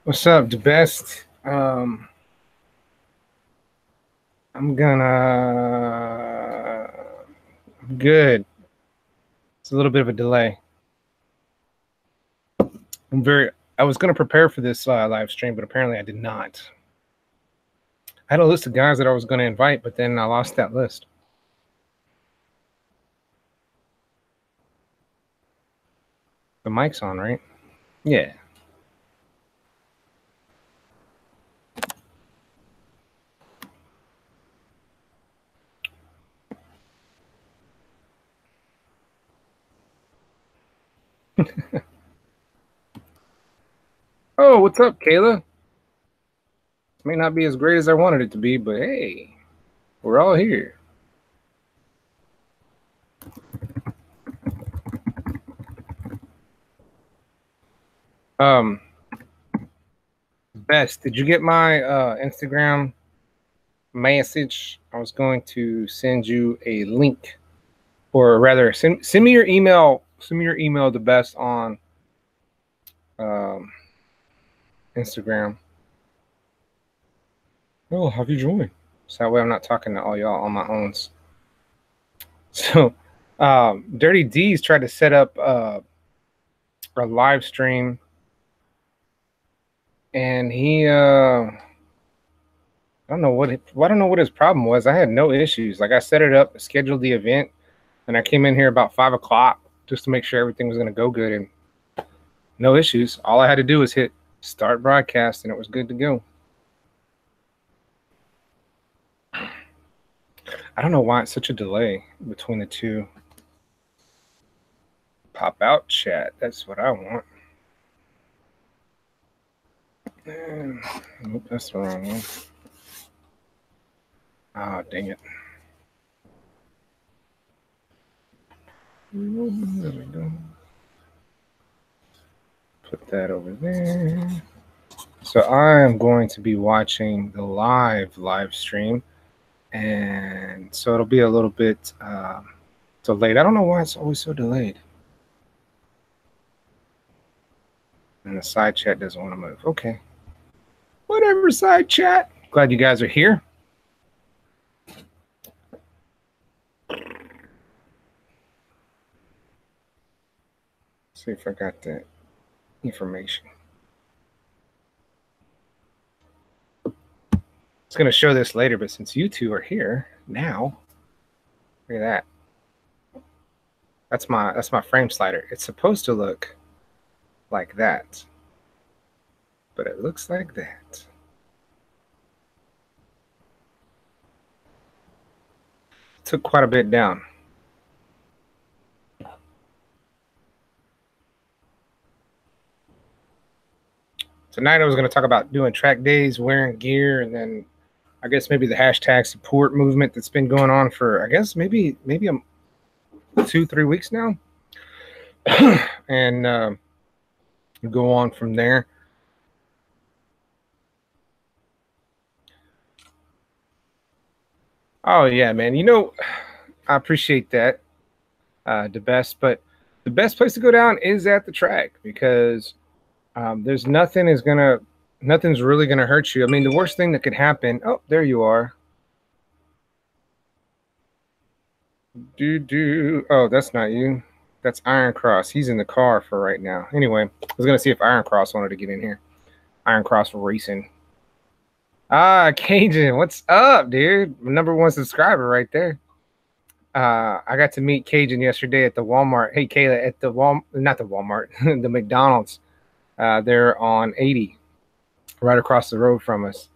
What's up, the best? I'm good. It's a little bit of a delay. I was gonna prepare for this live stream, but apparently I did not. I had a list of guys that I was gonna invite, but then I lost that list. The mic's on, right? Yeah. Oh, what's up, Kayla? May not be as great as I wanted it to be, but hey, we're all here. Best, did you get my Instagram message? I was going to send you a link, or rather, send me your email. Send me your email, the best, on Instagram. Oh, have you joined? So that way I'm not talking to all y'all on my own. So, Dirty D's tried to set up a live stream, and he I don't know what his problem was. I had no issues. Like, I set it up, scheduled the event, and I came in here about 5 o'clock just to make sure everything was going to go good, and no issues. All I had to do was hit start broadcast, and it was good to go. I don't know why it's such a delay between the two. Pop out chat. That's what I want. Nope, that's the wrong one. Oh, dang it. There we go. Put that over there. So I am going to be watching the live stream, and so it'll be a little bit delayed. I don't know why it's always so delayed. And the side chat doesn't want to move. Okay. Whatever, side chat. Glad you guys are here. See if I got that information. It's going to show this later, but since you two are here now, look at that. That's my frame slider. It's supposed to look like that, but it looks like that. Took quite a bit down. Tonight I was going to talk about doing track days, wearing gear, and then I guess maybe the hashtag support movement that's been going on for, I guess, maybe 2-3 weeks now. And go on from there. Oh, yeah, man. You know, I appreciate that, the best. But the best place to go down is at the track, because there's nothing's really going to hurt you. I mean, the worst thing that could happen. Oh, there you are. Oh, that's not you. That's Iron Cross. He's in the car for right now. Anyway, I was going to see if Iron Cross wanted to get in here. Iron Cross Racing. Ah, Cajun, what's up, dude? My #1 subscriber right there. I got to meet Cajun yesterday at the Walmart. Hey, Kayla, at the not the Walmart, the McDonald's. They're on 80, right across the road from us.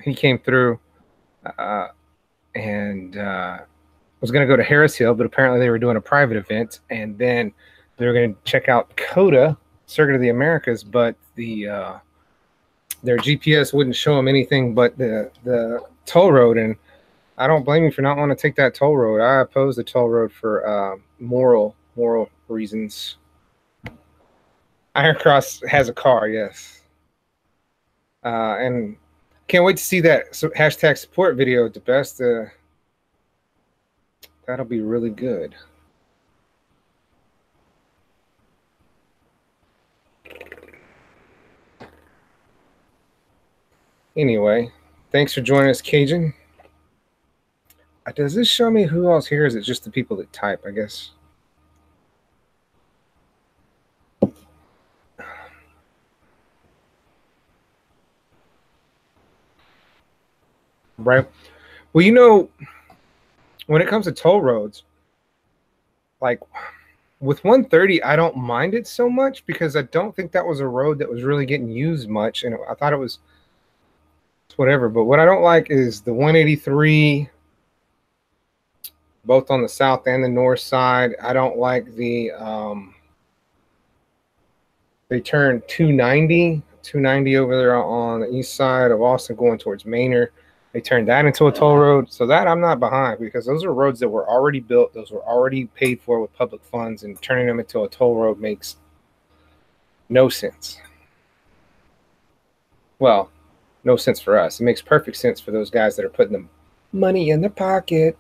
He came through and was going to go to Harris Hill, but apparently they were doing a private event, and then they were going to check out COTA, Circuit of the Americas, but their GPS wouldn't show them anything but the toll road, and I don't blame you for not wanting to take that toll road. I oppose the toll road for moral reasons. Iron Cross has a car, yes, and can't wait to see that hashtag support video at the best. That'll be really good. Anyway, thanks for joining us, Cajun. Does this show me who else here? Is it just the people that type, I guess? Right. Well, you know, when it comes to toll roads, like with 130, I don't mind it so much because I don't think that was a road that was really getting used much. And I thought it was whatever. But what I don't like is the 183, both on the south and the north side. I don't like they turned 290 over there on the east side of Austin going towards Manor. They turned that into a toll road. So that I'm not behind because those are roads that were already built. Those were already paid for with public funds, and turning them into a toll road makes no sense. Well, no sense for us. It makes perfect sense for those guys that are putting the money in their pocket.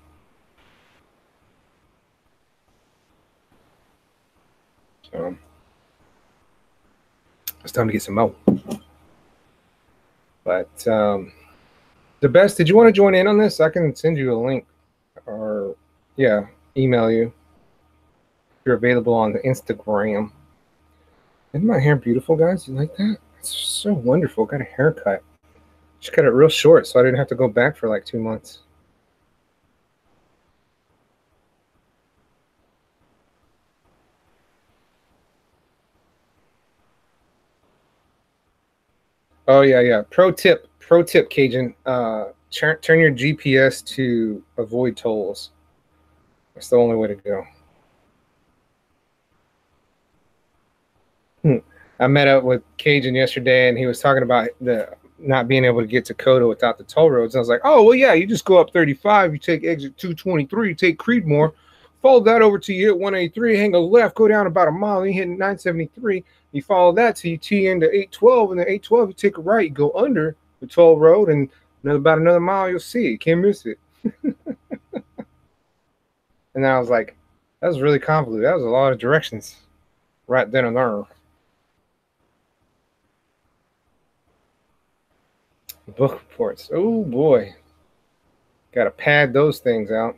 So it's time to get some mo. But the best, did you want to join in on this? I can send you a link or, yeah, email you. If you're available on the Instagram. Isn't my hair beautiful, guys? You like that? It's so wonderful. Got a haircut. Just cut it real short so I didn't have to go back for like 2 months. Oh, yeah. Pro tip, Cajun. Turn your GPS to avoid tolls. That's the only way to go. I met up with Cajun yesterday, and he was talking about the not being able to get to Coda without the toll roads. And I was like, oh, well, yeah, you just go up 35, you take exit 223, you take Creedmoor, follow that over to you hit 183, hang a left, go down about a mile, and you hit 973. You follow that till you tee into 812, and then 812, you take a right, you go under the toll road, and about another mile, you'll see it. You can't miss it. And then I was like, that was really convoluted. That was a lot of directions right then and there. Book reports. Oh boy. Got to pad those things out.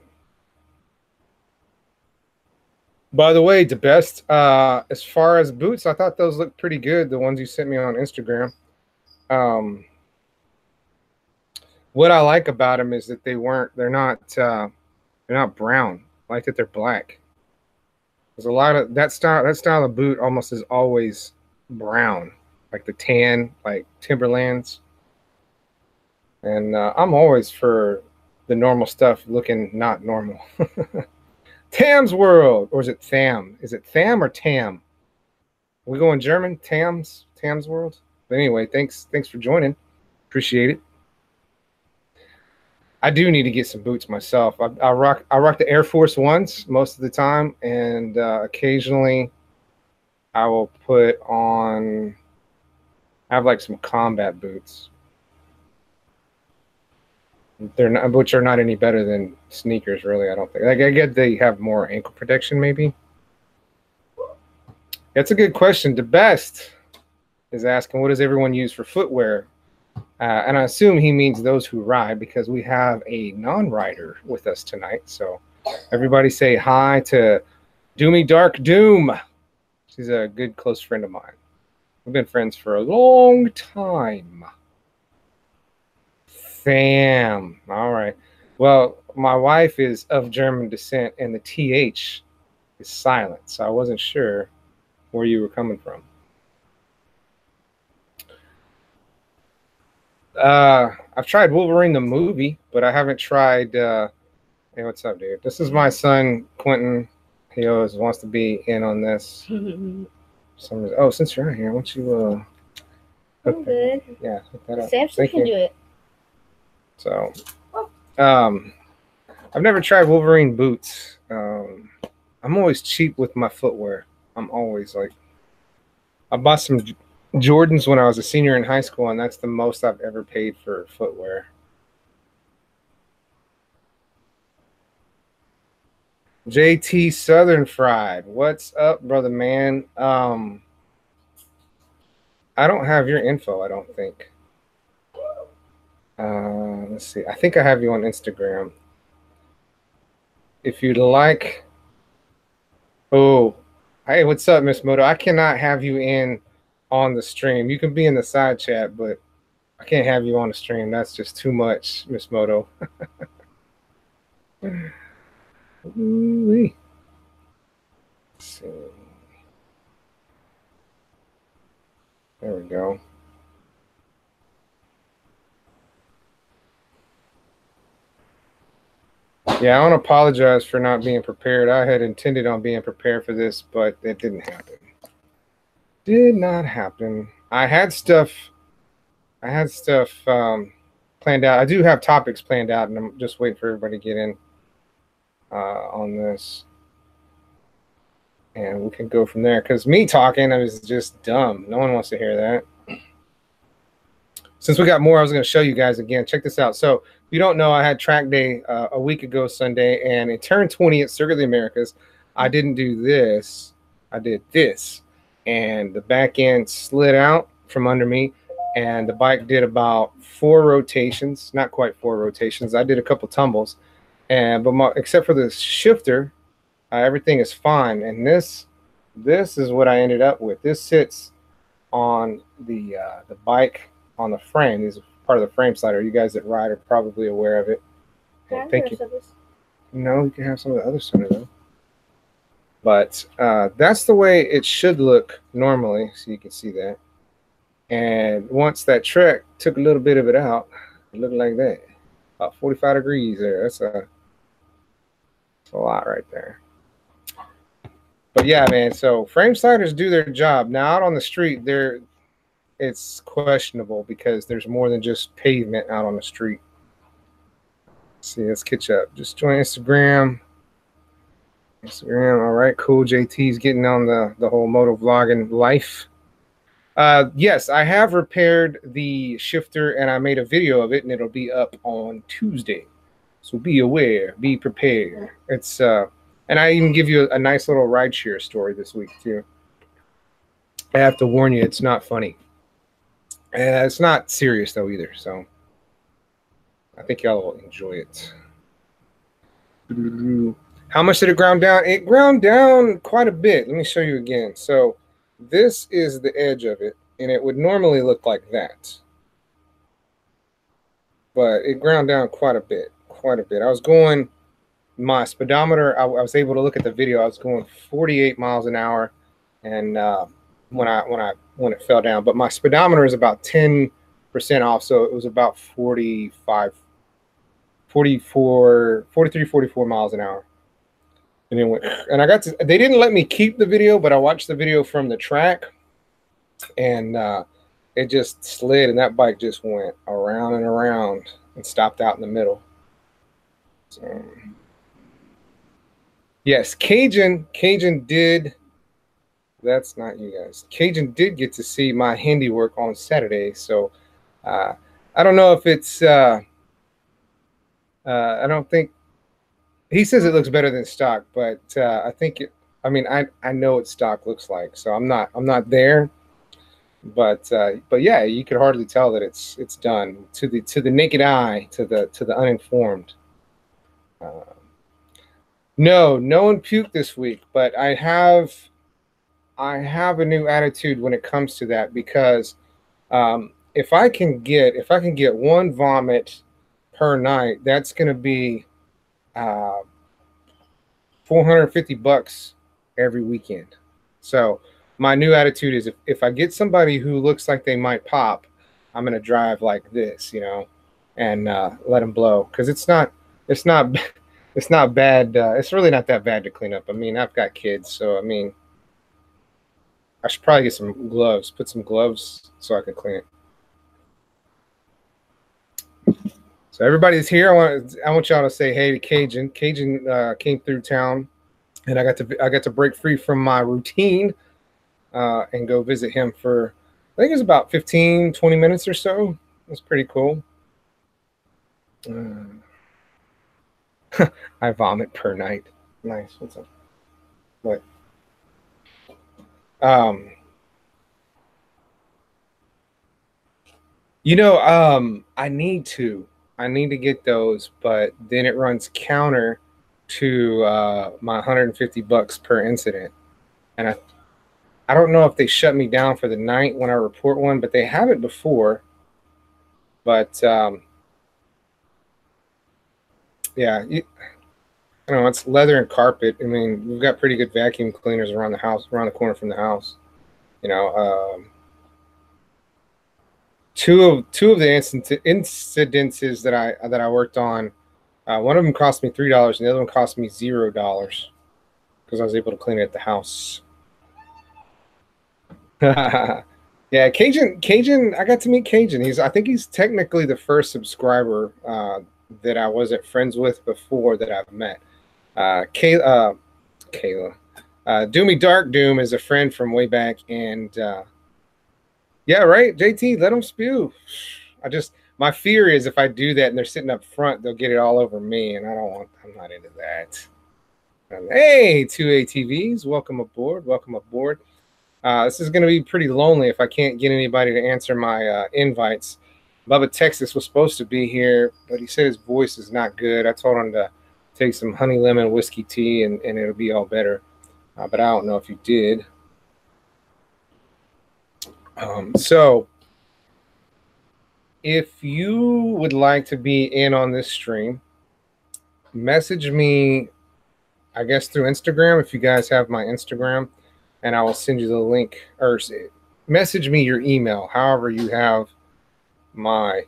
By the way, the best, as far as boots, I thought those looked pretty good. The ones you sent me on Instagram. What I like about them is that they're not brown. I like that they're black. There's a lot of that style of boot almost is always brown, like the tan, like Timberlands. And I'm always for the normal stuff looking not normal. Tam's World, or is it Tham? Is it Tham or Tam? We going German? Tam's World. But anyway, thanks for joining. Appreciate it. I do need to get some boots myself. I rock the Air Force Ones most of the time, and occasionally I will put on. I have like some combat boots. Which are not any better than sneakers, really. I don't think. Like, I get they have more ankle protection, maybe. That's a good question. The best is asking, what does everyone use for footwear? And I assume he means those who ride, because we have a non-rider with us tonight. So everybody say hi to Doomy Dark Doom. She's a good close friend of mine. We've been friends for a long time. Fam. All right. Well, my wife is of German descent, and the TH is silent. So I wasn't sure where you were coming from. I've tried Wolverine the movie, but I haven't tried. Hey, what's up, dude? This is my son, Quentin. He always wants to be in on this. Some reason. Oh, since you're not here, why don't you I'm good. Yeah, hook that up. Samson can do it. So, I've never tried Wolverine boots. I'm always cheap with my footwear. I'm always like, I bought some Jordans when I was a senior in high school, and that's the most I've ever paid for footwear. JT Southern Fried, what's up, brother man? I don't have your info, I don't think. Let's see. I think I have you on Instagram. If you'd like. Oh, hey, what's up, Miss Moto? I cannot have you in on the stream. You can be in the side chat, but I can't have you on the stream. That's just too much, Miss Moto. Ooh-wee. Let's see. There we go. Yeah, I want to apologize for not being prepared. I had intended on being prepared for this, but it didn't happen. Did not happen. I had stuff planned out. I do have topics planned out, and I'm just waiting for everybody to get in on this. And we can go from there. Because me talking is just dumb. No one wants to hear that. Since we got more, I was going to show you guys again. Check this out. So if you don't know, I had track day a week ago Sunday, and it turned 20 at Circuit of the Americas. I didn't do this. I did this. And the back end slid out from under me, and the bike did about 4 rotations. Not quite 4 rotations. I did a couple tumbles. But except for the shifter, everything is fine. And this is what I ended up with. This sits on the bike on the frame. This is part of the frame slider. You guys that ride are probably aware of it. Thank you. No, you can have some of the other soda though. But that's the way it should look normally, so you can see that. And once that Trek took a little bit of it out, it looked like that. About 45 degrees there. That's a lot right there. But yeah, man, so frame sliders do their job. Now out on the street, it's questionable because there's more than just pavement out on the street. Let's see, let's catch up. Just join Instagram. All right, cool. JT's getting on the whole motovlogging life. Yes, I have repaired the shifter and I made a video of it, and it'll be up on Tuesday. So be aware, be prepared. It's and I even give you a nice little rideshare story this week too. I have to warn you, it's not funny. It's not serious though either, so I think y'all will enjoy it. How much did it ground down? It ground down quite a bit. Let me show you again. So this is the edge of it, and it would normally look like that. But it ground down quite a bit, I was going, my speedometer, I was able to look at the video, I was going 48 miles an hour, and when it fell down, but my speedometer is about 10% off, so it was about 44 miles an hour. And it went, and they didn't let me keep the video, but I watched the video from the track, and it just slid, and that bike just went around and around and stopped out in the middle. So yes, Cajun did. That's not you guys. Cajun did get to see my handiwork on Saturday, so I don't know if it's. I don't think he says it looks better than stock, but I think it. I mean, I know what stock looks like, so I'm not there. But yeah, you could hardly tell that it's done to the naked eye, to the uninformed. No one puked this week, but I have a new attitude when it comes to that, because if I can get one vomit per night, that's going to be $450 every weekend. So my new attitude is if I get somebody who looks like they might pop, I'm going to drive like this, and let them blow, because it's not bad. It's really not that bad to clean up. I mean, I've got kids, so I mean, I should probably get some gloves, put some gloves so I can clean it. So everybody's here. I want y'all to say hey to Cajun. Cajun came through town, and I got to break free from my routine and go visit him for, I think it was about 15-20 minutes or so. It was pretty cool. I vomit per night. Nice. What's up? What? You know, I need to get those, but then it runs counter to my $150 per incident, and I don't know if they shut me down for the night when I report one, but they haven't before. But yeah, I don't know, it's leather and carpet. I mean, we've got pretty good vacuum cleaners around the house, around the corner from the house. You know, two of the incidences that I worked on, one of them cost me $3, and the other one cost me $0 because I was able to clean it at the house. Yeah, Cajun. I got to meet Cajun. I think he's technically the first subscriber that I wasn't friends with before that I've met. Kayla. Doomy Dark Doom is a friend from way back, and yeah, right. JT, let them spew. My fear is if I do that and they're sitting up front, they'll get it all over me, and I'm not into that. Hey, two ATVs, welcome aboard. Welcome aboard. This is going to be pretty lonely if I can't get anybody to answer my invites. Bubba Texas was supposed to be here, but he said his voice is not good. I told him to take some honey lemon whiskey tea and it'll be all better. But I don't know if you did. So if you would like to be in on this stream, message me, I guess, through Instagram if you guys have my Instagram, and I will send you the link, or message me your email, however you have my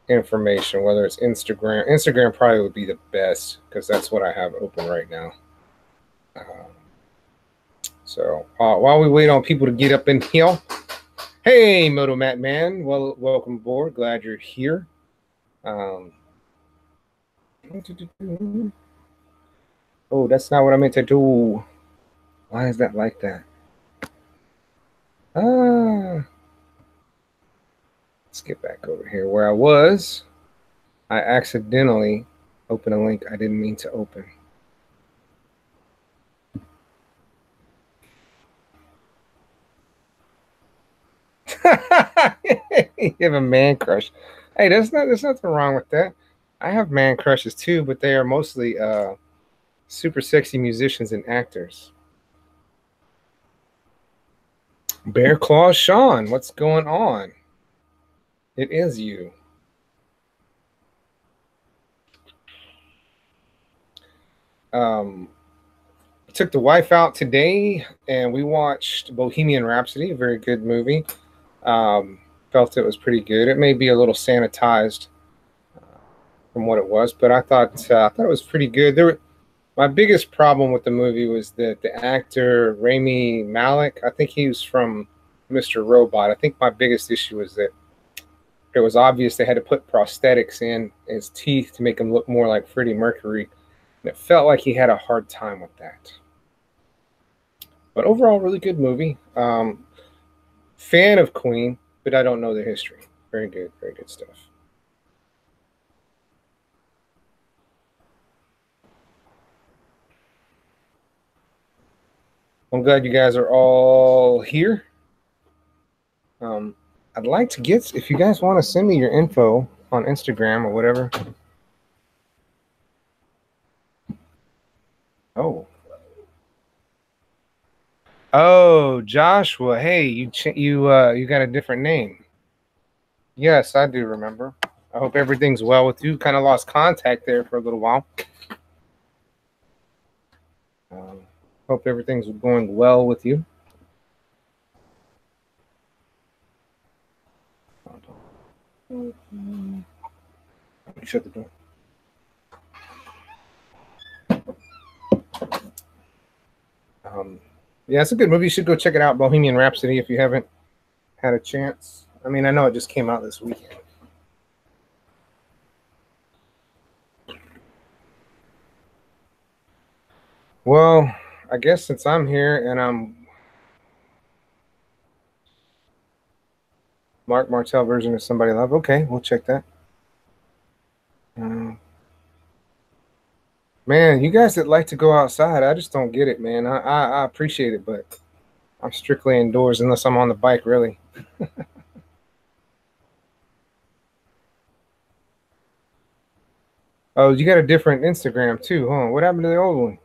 information, whether it's Instagram. Instagram probably would be the best because that's what I have open right now. So while we wait on people to get up in here, hey, Moto Matt Man, well, welcome aboard. Glad you're here. Oh, that's not what I meant to do. Why is that like that? Let's get back over here where I was. I accidentally opened a link I didn't mean to open. You have a man crush. Hey, there's nothing wrong with that. I have man crushes too, but they are mostly super sexy musicians and actors. Bear Claw Sean, what's going on? It is you. I took the wife out today and we watched Bohemian Rhapsody, a very good movie. Felt it was pretty good. It may be a little sanitized from what it was, but I thought it was pretty good. My biggest problem with the movie was that the actor Rami Malek, I think he was from Mr. Robot. I think my biggest issue was that it was obvious they had to put prosthetics in his teeth to make him look more like Freddie Mercury. And it felt like he had a hard time with that. But overall, really good movie. Fan of Queen, but I don't know the history. Very good stuff. I'm glad you guys are all here. I'd like to get, if you guys want to send me your info on Instagram or whatever. Oh, Joshua. Hey, you got a different name. Yes, I do remember. I hope everything's well with you. Kind of lost contact there for a little while. Hope everything's going well with you. Let me shut the door. Yeah, it's a good movie. You should go check it out, Bohemian Rhapsody, if you haven't had a chance. I mean, I know it just came out this weekend. Well, I guess since I'm here and I'm Mark Martell version of Somebody Love, okay, we'll check that. Man, you guys that like to go outside, I just don't get it, man. I appreciate it, but I'm strictly indoors unless I'm on the bike, really. Oh, you got a different Instagram too, huh? What happened to the old one?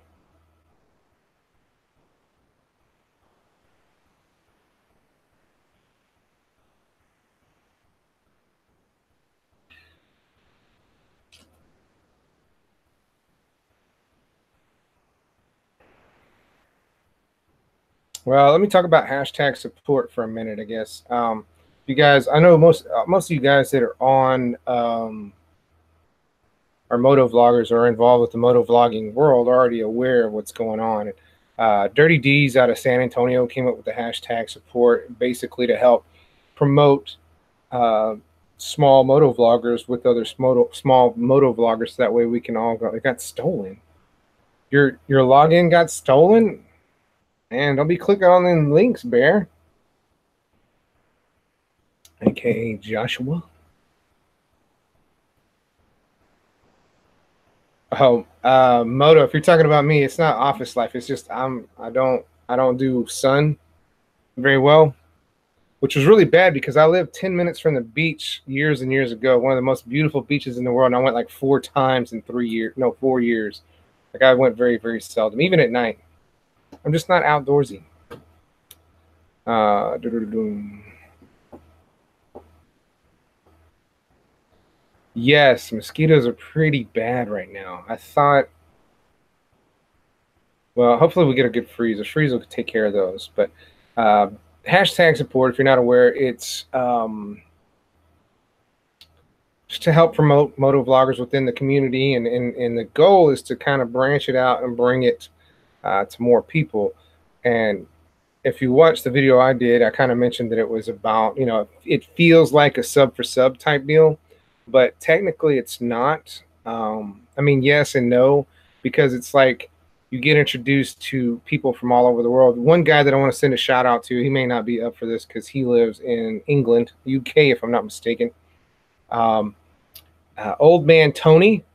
Well, let me talk about hashtag support for a minute, I guess. You guys, I know most of you guys that are on our motovloggers or involved with the motovlogging world are already aware of what's going on. Dirty D's out of San Antonio came up with the hashtag support basically to help promote small motovloggers with other small motovloggers. So that way we can all go. It got stolen. Your login got stolen? Man, don't be clicking on them links, Bear. AKA Joshua. Oh, Moto, if you're talking about me, it's not office life. It's just I don't do sun very well, which was really bad because I lived 10 minutes from the beach years and years ago, one of the most beautiful beaches in the world. And I went like 4 times in 4 years. Like I went very, very seldom, even at night. I'm just not outdoorsy. Yes, mosquitoes are pretty bad right now. I thought, well, hopefully we get a good freeze. A freeze will take care of those. But hashtag support, if you're not aware, it's just to help promote motovloggers within the community. And the goal is to kind of branch it out and bring it to more people. And if you watch the video I did, I kind of mentioned that it was about, you know, it feels like a sub for sub type deal, but technically it's not. I mean, yes and no, because it's like you get introduced to people from all over the world. One guy that I want to send a shout out to, he may not be up for this because he lives in England, UK, if I'm not mistaken. Old man Tony,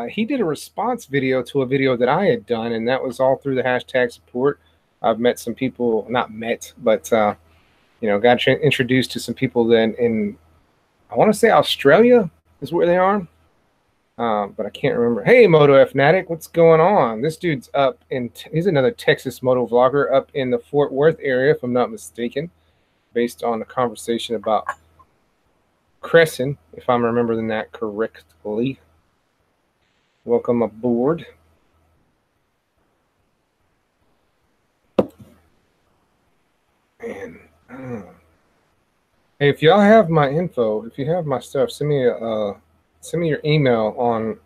he did a response video to a video that I had done, and that was all through the hashtag support. I've met some people, not met, but you know, got introduced to some people then in, I want to say Australia is where they are, but I can't remember. Hey, Moto F Fnatic, what's going on? This dude's up in, he's another Texas moto vlogger up in the Fort Worth area, if I'm not mistaken, based on the conversation about Crescent, if I'm remembering that correctly. Welcome aboard. And hey, if y'all have my info, if you have my stuff, send me your email on.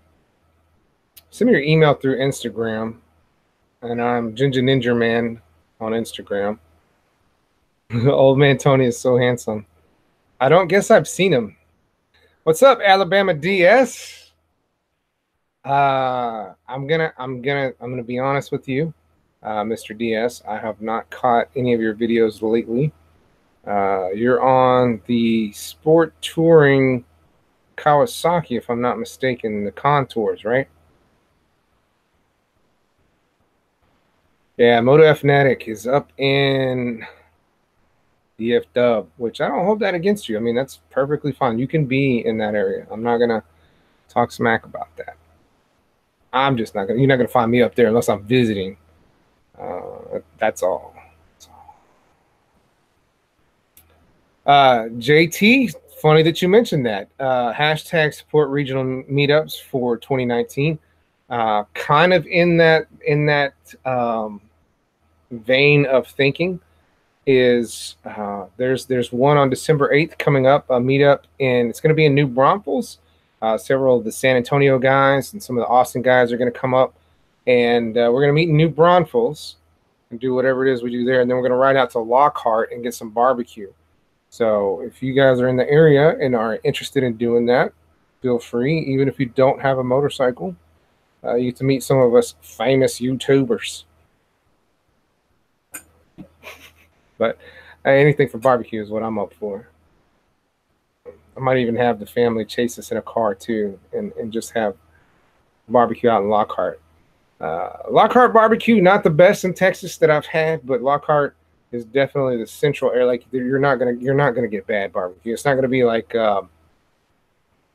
Send me your email through Instagram, and I'm Ginja NingerMan on Instagram. Old man Tony is so handsome. I don't guess I've seen him. What's up, Alabama DS? I'm gonna be honest with you, Mr. DS. I have not caught any of your videos lately. You're on the Sport Touring Kawasaki, if I'm not mistaken, the Contours, right? Yeah, Moto F Fnatic is up in DF Dub, which I don't hold that against you. I mean, that's perfectly fine. You can be in that area. I'm not gonna talk smack about that. I'm just not gonna. You're not gonna find me up there unless I'm visiting. That's all. JT, funny that you mentioned that. Hashtag support regional meetups for 2019. Kind of in that vein of thinking is there's one on December 8th coming up, a meetup, and it's going to be in New Braunfels. Several of the San Antonio guys and some of the Austin guys are going to come up, and we're going to meet in New Braunfels and do whatever it is we do there, and then we're going to ride out to Lockhart and get some barbecue. So if you guys are in the area and are interested in doing that, feel free. Even if you don't have a motorcycle, you get to meet some of us famous YouTubers. But anything for barbecue is what I'm up for. I might even have the family chase us in a car too, and just have barbecue out in Lockhart. Lockhart barbecue, not the best in Texas that I've had, but Lockhart is definitely the central area. Like you're not gonna get bad barbecue. It's not gonna be like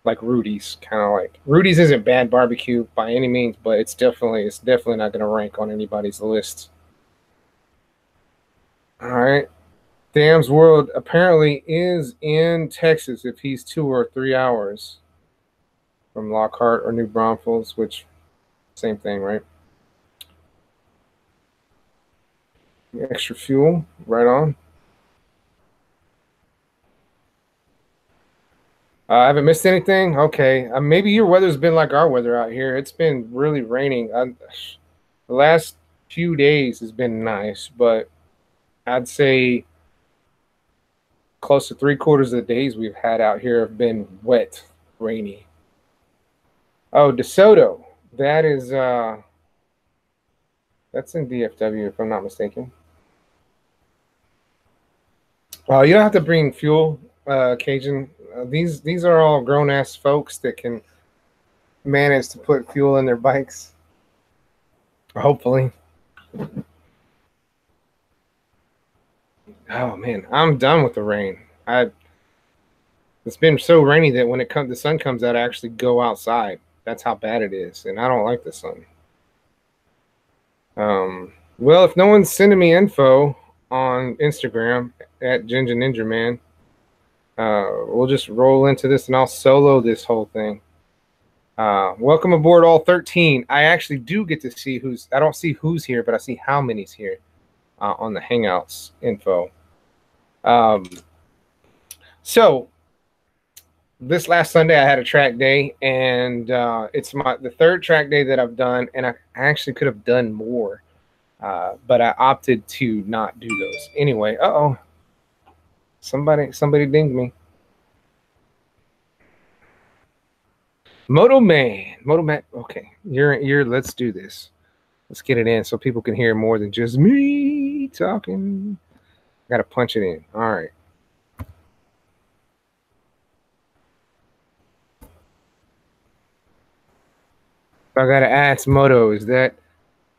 like Rudy's, kind of like Rudy's isn't bad barbecue by any means, but it's definitely not going to rank on anybody's list. All right. Dam's World apparently is in Texas if he's 2 or 3 hours from Lockhart or New Braunfels, which same thing, right? Extra fuel, right on. I haven't missed anything. Okay, maybe your weather's been like our weather out here. It's been really raining. The last few days has been nice, but I'd say close to 3/4 of the days we've had out here have been wet, rainy. Oh, DeSoto. That is that's in DFW if I'm not mistaken. You don't have to bring fuel, Cajun. These are all grown ass folks that can manage to put fuel in their bikes. Hopefully. Oh man, I'm done with the rain. It's been so rainy that when the sun comes out, I actually go outside. That's how bad it is, and I don't like the sun. Well, if no one's sending me info on Instagram at Ginja NingerMan, we'll just roll into this, and I'll solo this whole thing. Welcome aboard, all 13. I actually do get to see I don't see who's here, but I see how many's here on the Hangouts info. So this last Sunday I had a track day, and it's the third track day that I've done, and I actually could have done more, but I opted to not do those. Anyway, somebody dinged me. Motoman. Okay, you're. Let's do this. Let's get it in so people can hear more than just me talking. Got to punch it in. All right. I got to ask Moto, is that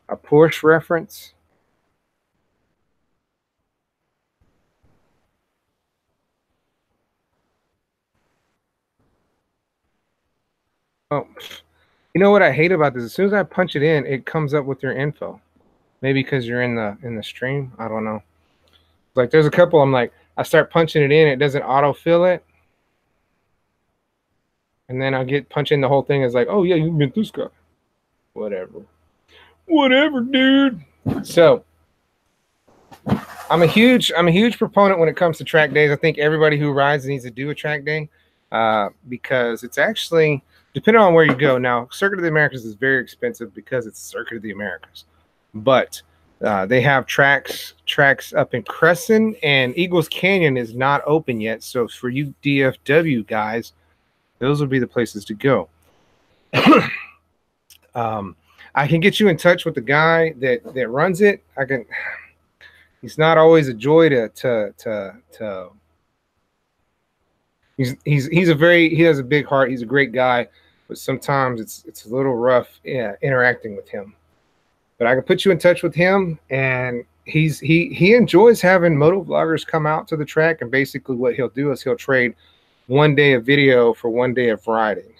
a Porsche reference? Oh, you know what I hate about this? As soon as I punch it in, it comes up with your info. Maybe because you're in the stream. I don't know. Like there's a couple. I'm like, I start punching it in, it doesn't autofill it, and then I get punching the whole thing. It's like, oh yeah, you met this guy. Whatever, dude. So I'm a huge proponent when it comes to track days. I think everybody who rides needs to do a track day because it's actually, depending on where you go. Now, Circuit of the Americas is very expensive because it's Circuit of the Americas, but they have tracks up in Crescent, and Eagles Canyon is not open yet. So for you DFW guys, those would be the places to go. I can get you in touch with the guy that runs it. He's not always a joy to he has a big heart. He's a great guy, but sometimes it's a little rough interacting with him. But I can put you in touch with him, and he enjoys having motovloggers come out to the track, and basically what he'll do is he'll trade 1 day of video for 1 day of riding.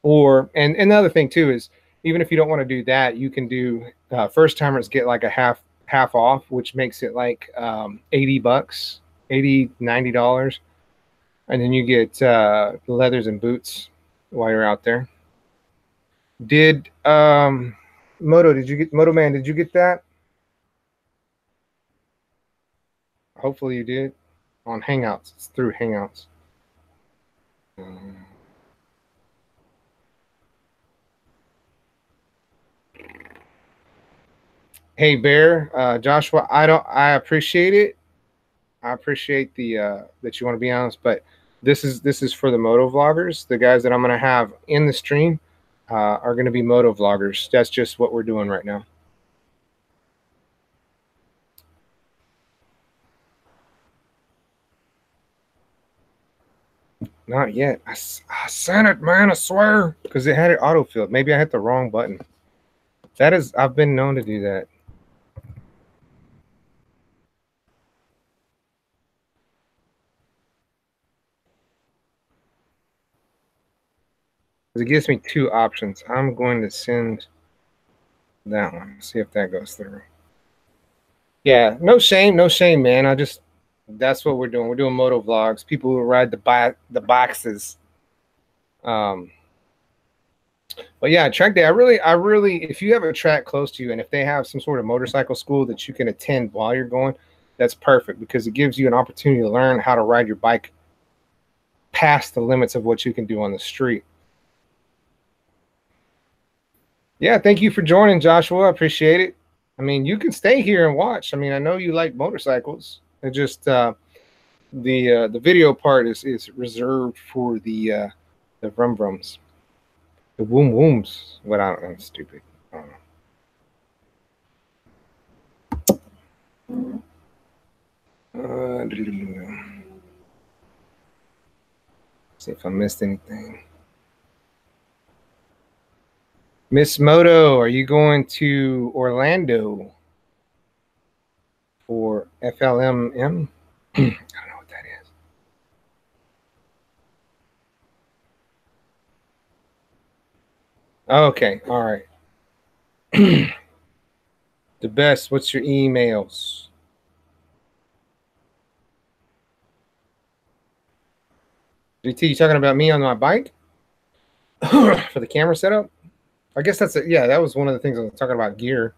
And another thing too is, even if you don't want to do that, you can do first timers get like a half off, which makes it like $80, $90. And then you get leathers and boots while you're out there. Did Motoman, did you get that? Hopefully you did. On Hangouts. It's through Hangouts. Hey Bear, Joshua, I appreciate it. I appreciate the that you want to be honest, but this is for the motovloggers. The guys that I'm going to have in the stream are going to be motovloggers. That's just what we're doing right now. Not yet. I sent it, man. I swear, because it had it autofilled. Maybe I hit the wrong button. I've been known to do that. It gives me two options. I'm going to send that one. See if that goes through. Yeah, no shame, man. That's what we're doing. We're doing moto vlogs. People who ride the boxes. But yeah, track day. I really, if you have a track close to you, and if they have some sort of motorcycle school that you can attend while you're going, that's perfect because it gives you an opportunity to learn how to ride your bike past the limits of what you can do on the street. Yeah, thank you for joining, Joshua. I appreciate it. I mean, you can stay here and watch. I mean, I know you like motorcycles. It just the video part is reserved for the vrum vrums, the woom wooms. What I don't know, stupid. I don't know. See if I missed anything. Miss Moto, are you going to Orlando for FLMM? I don't know what that is. Okay, all right. The best, what's your emails? GT, you talking about me on my bike? For the camera setup? I guess that's it. Yeah, that was one of the things I was talking about gear.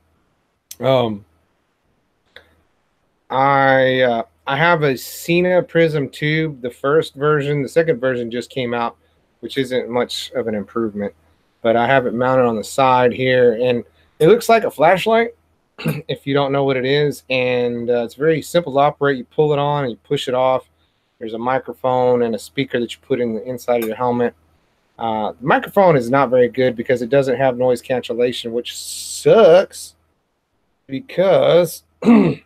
I have a Cena Prism tube, the first version. The second version just came out, which isn't much of an improvement, but I have it mounted on the side here, and it looks like a flashlight if you don't know what it is, and it's very simple to operate. You pull it on and you push it off. There's a microphone and a speaker that you put in the inside of your helmet. The microphone is not very good because it doesn't have noise cancellation, which sucks because the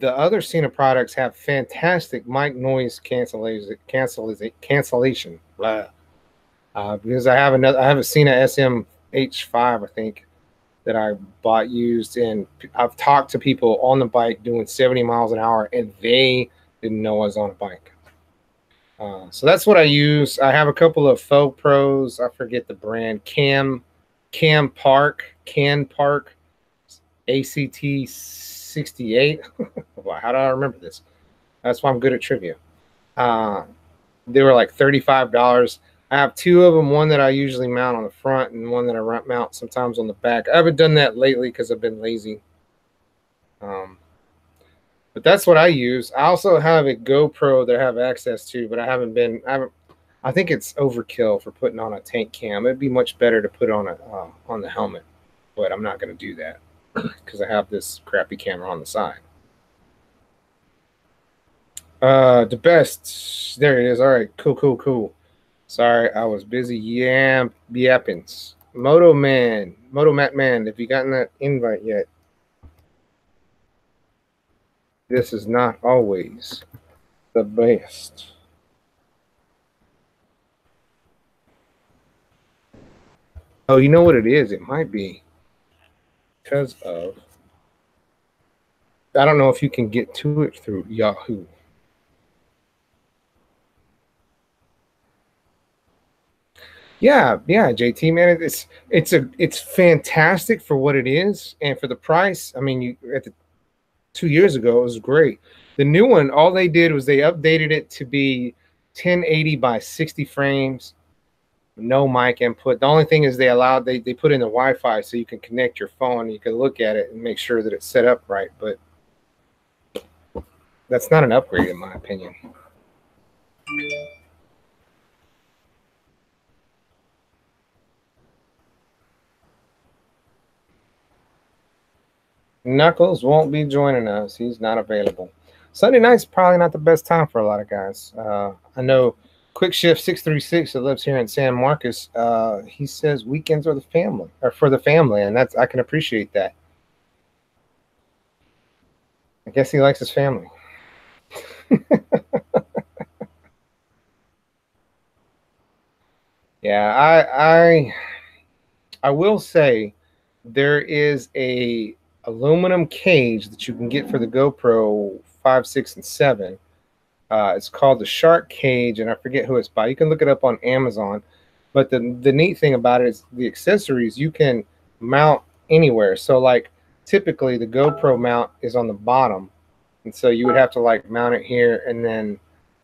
other Cena products have fantastic mic noise cancellation. Blah. Because I have a Cena SM-H5, I think, that I bought used, and I've talked to people on the bike doing 70 miles an hour, and they didn't know I was on a bike. So that's what I use. I have a couple of Faux Pros. I forget the brand. Can Park, ACT 68. Wow, how do I remember this? That's why I'm good at trivia. They were like $35. I have two of them, one that I usually mount on the front and one that I mount sometimes on the back. I haven't done that lately because I've been lazy. But that's what I use. I also have a GoPro that I have access to, but I think it's overkill for putting on a tank cam. It'd be much better to put on the helmet, but I'm not going to do that because I have this crappy camera on the side. The best. There it is. All right. Cool. Sorry, I was busy yapping. Moto Matt Man, have you gotten that invite yet? This is not always the best. Oh, you know what it is? It might be because of, I don't know if you can get to it through Yahoo. Yeah, JT, man, it's fantastic for what it is and for the price. I mean, 2 years ago it was great. The new one, all they did was they updated it to be 1080 by 60 frames, no mic input. The only thing is they put in the Wi-Fi so you can connect your phone and you can look at it and make sure that it's set up right. But that's not an upgrade in my opinion. Knuckles won't be joining us. He's not available. Sunday night's probably not the best time for a lot of guys. I know Quick Shift 636 that lives here in San Marcos. He says weekends are for the family, and I can appreciate that. I guess he likes his family. Yeah, I will say there is a aluminum cage that you can get for the GoPro 5, 6, and 7 It's called the Shark Cage, and I forget who it's by. You can look it up on Amazon. But the neat thing about it is the accessories you can mount anywhere. So like typically the GoPro mount is on the bottom, and so you would have to like mount it here and then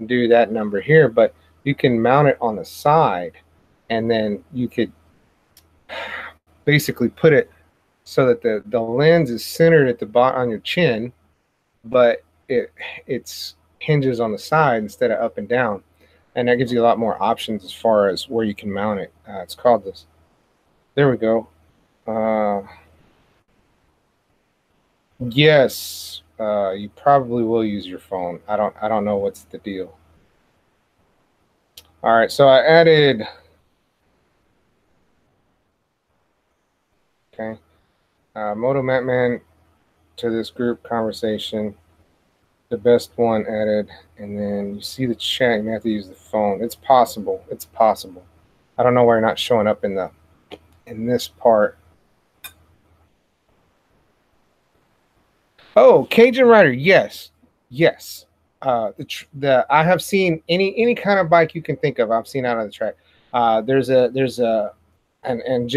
do that number here. But you can mount it on the side, and then you could basically put it so that the lens is centered at the bottom on your chin, but it's hinges on the side instead of up and down, and that gives you a lot more options as far as where you can mount it. It's called this. There we go. Yes, you probably will use your phone. I don't know what's the deal. All right, so I added. Okay, Motovlog to this group conversation. The best one added, and then you see the chat. You may have to use the phone. It's possible. It's possible. I don't know why you're not showing up in this part. Oh, Cajun Rider. Yes, yes. I have seen any kind of bike you can think of. I've seen out on the track. There's a and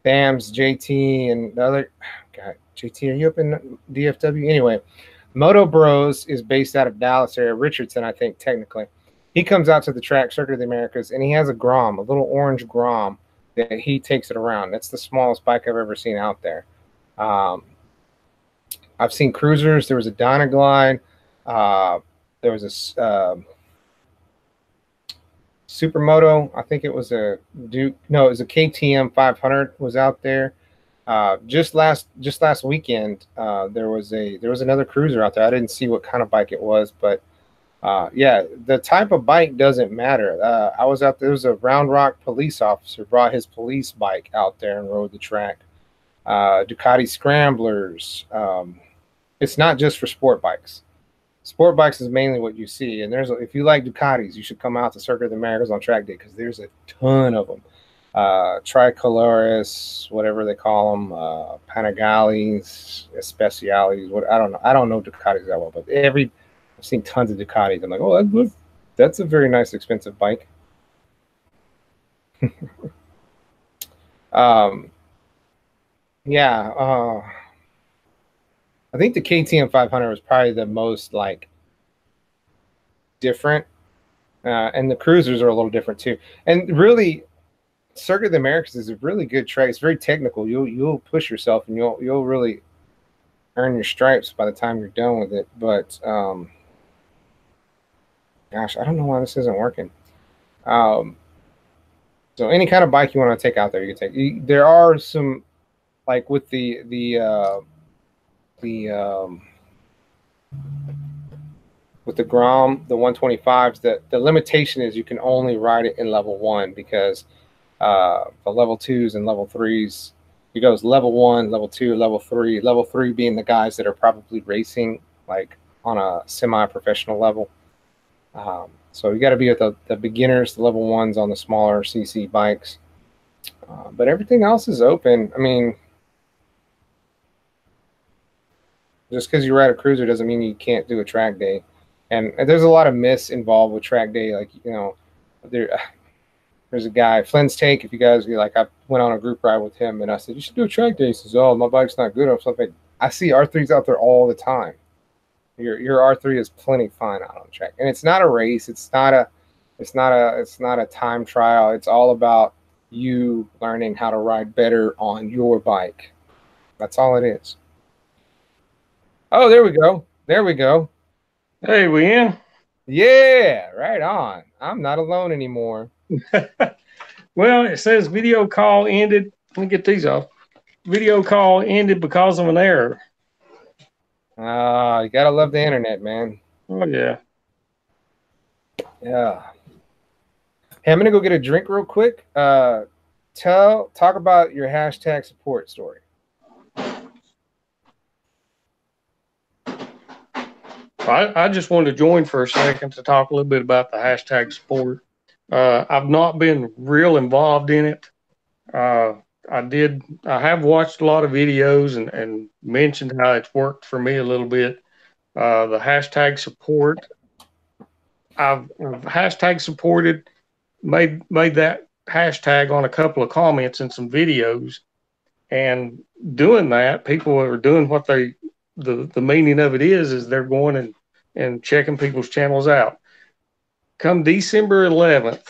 Bams, JT, and the other. God, JT, are you up in DFW? Anyway, Moto Bros is based out of Dallas area, Richardson, I think, technically. He comes out to the track, Circuit of the Americas, and he has a Grom, a little orange Grom, that he takes it around. That's the smallest bike I've ever seen out there. I've seen cruisers. There was a Dynaglide. There was a Supermoto. I think it was a Duke. No, it was a KTM 500 was out there. Just last weekend, there was another cruiser out there. I didn't see what kind of bike it was, but yeah, the type of bike doesn't matter. I was out there. There was a Round Rock police officer brought his police bike out there and rode the track. Ducati Scramblers. It's not just for sport bikes. Sport bikes is mainly what you see, and if you like Ducatis, you should come out to Circuit of the Americas on track day because there's a ton of them. Tricoloris, whatever they call them, Panigales, Especiales. What I don't know Ducatis that well, but I've seen tons of Ducatis. I'm like, oh, that's a very nice, expensive bike. Yeah, I think the KTM 500 was probably the most like different, and the cruisers are a little different too. And really, Circuit of the Americas is a really good track. It's very technical. You'll push yourself, and you'll really earn your stripes by the time you're done with it. But gosh, I don't know why this isn't working. So any kind of bike you want to take out there, you can take. There are some, like with the with the Grom, the 125s, the limitation is you can only ride it in level 1 because the level 2s and level 3s, it goes level 1, level 2, level 3. Level 3 being the guys that are probably racing like on a semi-professional level. So you got to be with the beginners, the level 1s on the smaller CC bikes. But everything else is open. I mean, just because you ride a cruiser doesn't mean you can't do a track day. And there's a lot of myths involved with track day. Like, there's a guy, Flynn's Take, if you guys, like, I went on a group ride with him, and I said, you should do a track day. He says, oh, my bike's not good enough. Something. I see R3s out there all the time. Your R3 is plenty fine out on track. And it's not a race. It's not a time trial. It's all about you learning how to ride better on your bike. That's all it is. Oh, there we go. There we go. Hey, we in? Yeah, right on. I'm not alone anymore. Well, it says video call ended. Let me get these off. Video call ended because of an error. You gotta love the internet, man. Oh yeah. Yeah. Hey, I'm gonna go get a drink real quick. Talk about your hashtag support story. I just wanted to join for a second to talk a little bit about the hashtag support. I've not been real involved in it. I have watched a lot of videos and mentioned how it's worked for me a little bit. The hashtag support. I've hashtag supported, made that hashtag on a couple of comments in some videos, and doing that, people are doing what the meaning of it is they're going and checking people's channels out. Come December 11th,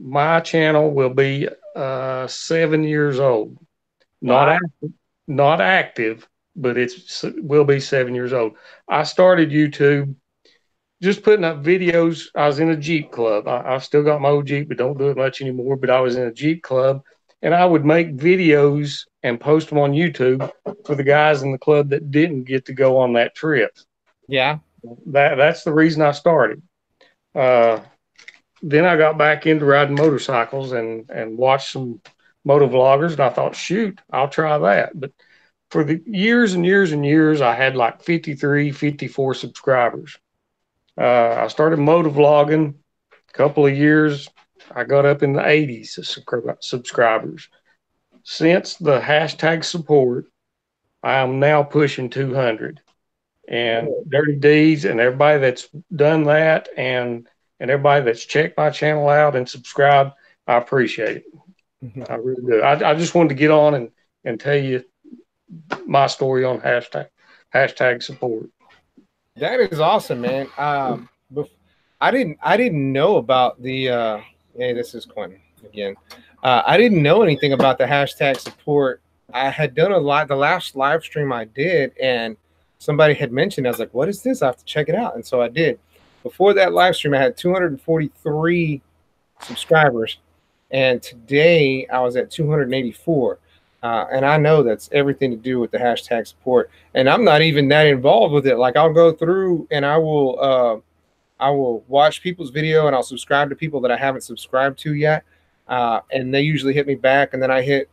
my channel will be 7 years old. Wow. Not active, but will be 7 years old. I started YouTube just putting up videos. I was in a Jeep club. I've still got my old Jeep, but don't do it much anymore. But I was in a Jeep club, and I would make videos and post them on YouTube for the guys in the club that didn't get to go on that trip. Yeah. That's the reason I started. Then I got back into riding motorcycles and watched some motovloggers, and I thought, shoot, I'll try that. But for the years and years and years, I had like 53, 54 subscribers. I started motovlogging a couple of years. I got up in the 80s of subscribers. Since the hashtag support, I am now pushing 200. And Dirty D's and everybody that's done that and everybody that's checked my channel out and subscribed, I appreciate it. Mm-hmm. I really do. I just wanted to get on and tell you my story on hashtag support. That is awesome, man. I didn't know about the hey, this is Quentin again. I didn't know anything about the hashtag support. I had done the last live stream I did, and somebody had mentioned, I was like, what is this? I have to check it out. And so I did. Before that live stream, I had 243 subscribers, and today I was at 284. And I know that's everything to do with the hashtag support. And I'm not even that involved with it. Like, I'll go through and I will watch people's video, and I'll subscribe to people that I haven't subscribed to yet. And they usually hit me back, and then I hit.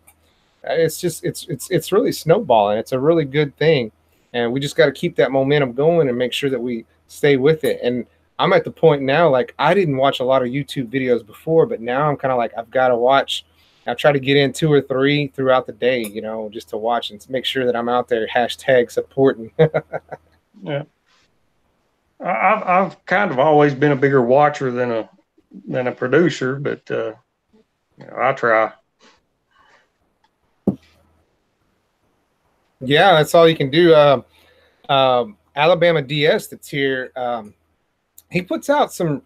It's really snowballing. It's a really good thing, and we just got to keep that momentum going and make sure that we stay with it. And I'm at the point now, like, I didn't watch a lot of YouTube videos before, but now I'm kind of like, I've got to watch. I try to get in 2 or 3 throughout the day, you know, just to watch and to make sure that I'm out there hashtag supporting. Yeah, I've kind of always been a bigger watcher than a producer, but you know, I try. Yeah, that's all you can do. Alabama DS that's here. He puts out some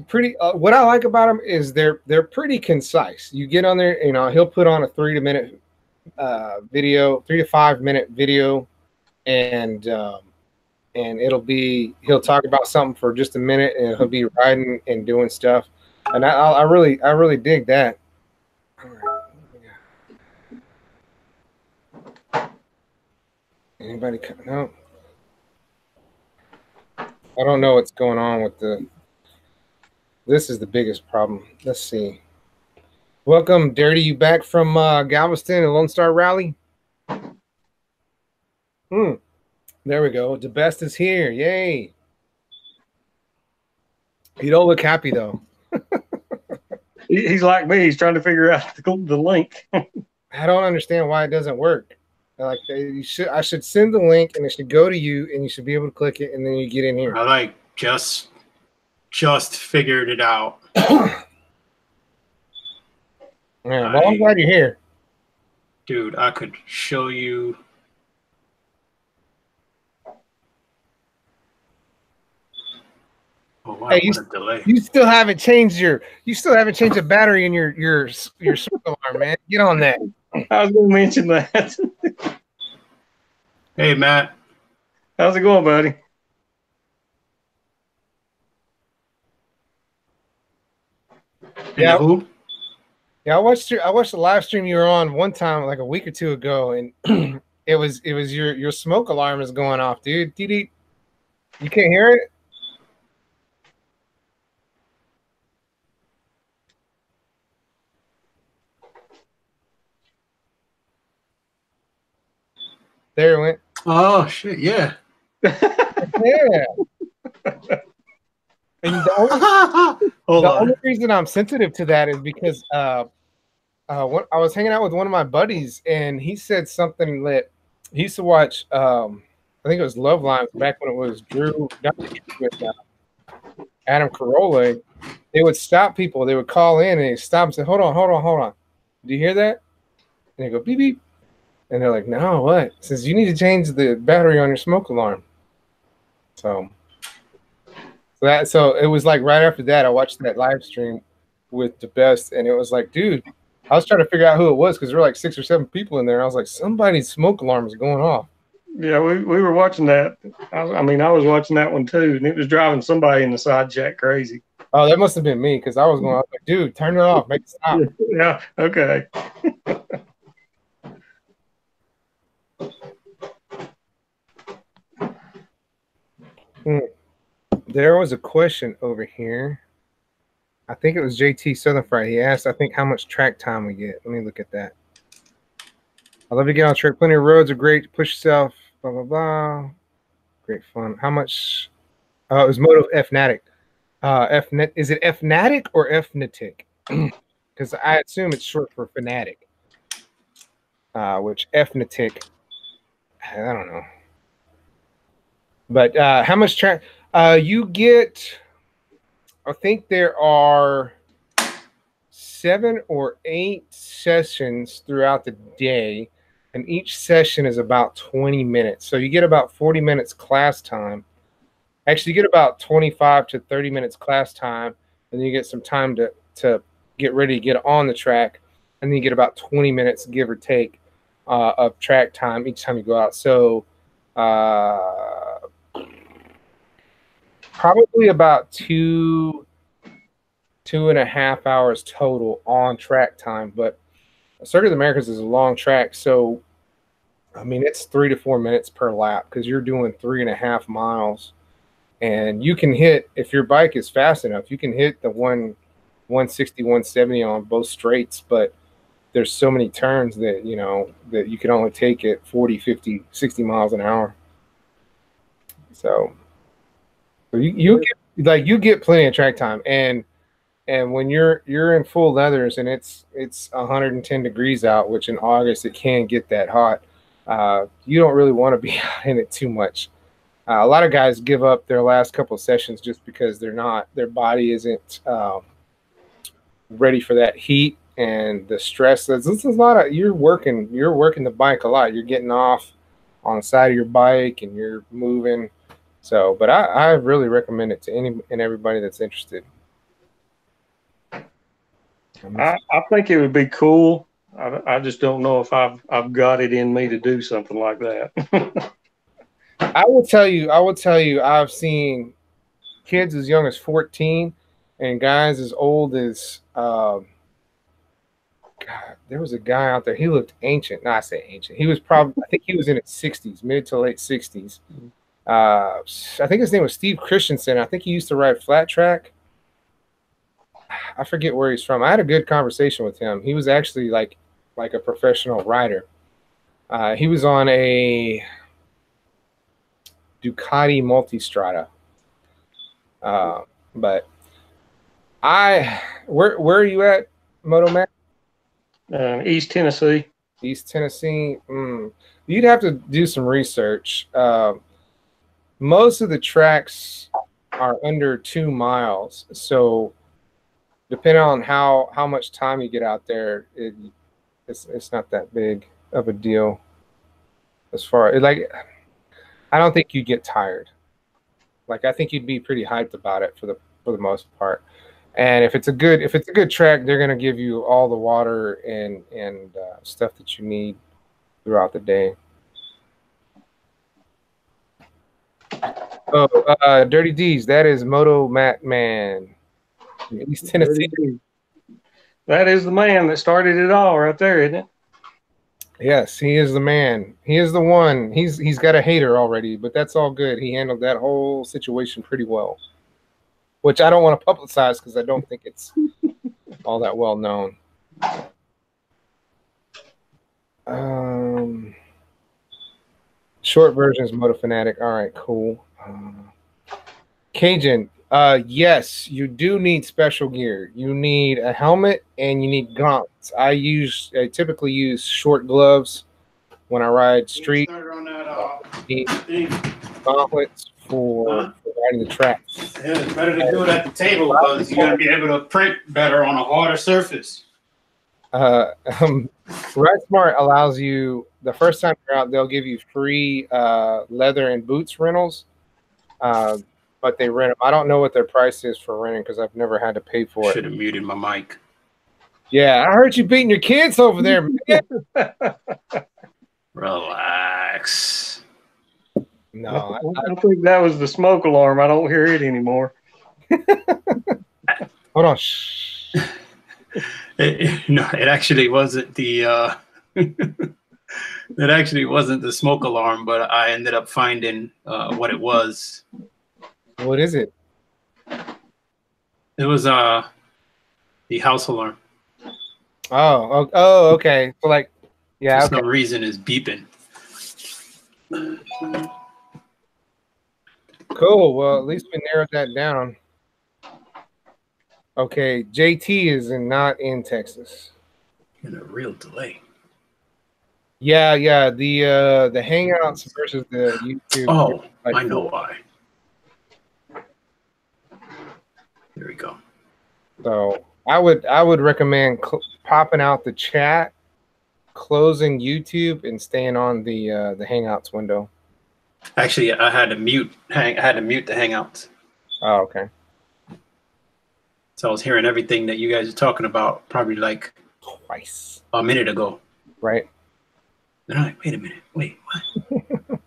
pretty. What I like about him is they're pretty concise. You get on there, you know, he'll put on a 3 minute video, 3 to 5 minute video, and he'll talk about something for just a minute, and he'll be riding and doing stuff, and I really dig that. All right. Anybody? No. I don't know what's going on with this is the biggest problem. Let's see. Welcome, Dirty. You back from Galveston and Lone Star Rally? There we go. The best is here. Yay. You don't look happy, though. He's like me. He's trying to figure out the link. I don't understand why it doesn't work. Like, I should send the link, and it should go to you, and you should be able to click it, and then you get in here. I like just figured it out. Yeah, well, I'm glad you're here. Dude, I could show you. Oh wow, hey, what a delay. You still haven't changed the battery in your smoke alarm, man. Get on that. I was going to mention that. Hey, Matt. How's it going, buddy? Yeah. Yeah, I watched the live stream you were on one time, like a week or 2 ago, and it was your smoke alarm is going off, dude. You can't hear it? There it went. Oh shit! Yeah. Yeah. And the only reason I'm sensitive to that is because I was hanging out with one of my buddies, and he said something that he used to watch I think it was Love Lines back when it was Drew with Adam Carolla. They would stop people. They would call in and they stop and say, hold on. Do you hear that? And they go, beep, beep. And they're like, no, what? It says, you need to change the battery on your smoke alarm. So it was like right after that, I watched that live stream with the best, and it was like, dude, I was trying to figure out who it was because there were like 6 or 7 people in there. I was like, somebody's smoke alarm is going off. Yeah, we were watching that. I was watching that one too, and it was driving somebody in the side jack crazy. Oh, that must have been me because I was going, like, dude, turn it off, make it stop. Yeah, okay. There was a question over here. I think it was JT Southern Fried. He asked, I think, how much track time we get. Let me look at that. I love to get on track. Plenty of roads are great. Push yourself. Blah, blah, blah. Great fun. How much? It was Moto Fnatic. Is it Fnatic or Fnatic? Because I assume it's short for fanatic. Which Fnatic, I don't know. But how much track? You get, I think there are 7 or 8 sessions throughout the day, and each session is about 20 minutes. So you get about 40 minutes class time. Actually, you get about 25 to 30 minutes class time, and then you get some time to get ready to get on the track, and then you get about 20 minutes, give or take, of track time each time you go out. So probably about 2.5 hours total on track time. But Circuit of the Americas is a long track, so I mean it's 3 to 4 minutes per lap because you're doing 3.5 miles, and you can hit, if your bike is fast enough, you can hit the 160, 170 on both straights, but there's so many turns that that you can only take it 40, 50, 60 miles an hour. So you get plenty of track time, and when you're in full leathers and it's 110 degrees out, which in August it can get that hot, you don't really want to be in it too much. A lot of guys give up their last couple of sessions just because their body isn't ready for that heat and the stress. This is a lot of, you're working the bike a lot. You're getting off on the side of your bike and you're moving. So, but I really recommend it to any and everybody that's interested. I think it would be cool. I just don't know if I've got it in me to do something like that. I will tell you, I've seen kids as young as 14 and guys as old as God, there was a guy out there. He looked ancient. No, I say ancient. He was probably, I think he was in his 60s, mid to late 60s. I think his name was Steve Christensen. I think he used to ride flat track. I forget where he's from. I had a good conversation with him. He was actually like a professional rider. He was on a Ducati Multistrada. But where are you at, Moto Matt? East Tennessee. East Tennessee. You'd have to do some research. Most of the tracks are under 2 miles, so depending on how much time you get out there, it's not that big of a deal. As far as I don't think you'd get tired. I think you'd be pretty hyped about it for the most part. And if it's a good track, they're gonna give you all the water and stuff that you need throughout the day. Oh, Dirty D's, that is Moto Matt Man, East Tennessee. That is the man that started it all right there, isn't it? Yes, he is the man. He is the one. He's got a hater already, but that's all good. He handled that whole situation pretty well, which I don't want to publicize because I don't think it's all that well known. Short version is Moto Fanatic. All right, cool. Cajun, yes, you do need special gear. You need a helmet and you need gauntlets. I typically use short gloves when I ride street. need gauntlets for riding the track. Yeah, it's better to do it at the table because you're gonna be able to print better on a harder surface. Ride Smart allows you, the first time you're out, they'll give you free leather and boots rentals, but they rent them. I don't know what their price is for renting because I've never had to pay for it. Should have muted my mic. Yeah, I heard you beating your kids over there, man. Relax. No, I think that was the smoke alarm. I don't hear it anymore. hold on. Shh. No, it actually wasn't the it actually wasn't the smoke alarm, but I ended up finding what it was. What is it? It was the house alarm. Oh, okay. So like, yeah, For okay. some reason is beeping. Cool. Well, at least we narrowed that down. Okay, JT is not in Texas. In a real delay. Yeah. The Hangouts versus the YouTube. Oh, I know why. There we go. So I would recommend popping out the chat, closing YouTube, and staying on the Hangouts window. Actually, I had to mute the Hangouts. Oh, okay. So I was hearing everything that you guys are talking about probably like Twice. a minute ago. Right. And I'm like, wait a minute. Wait, what?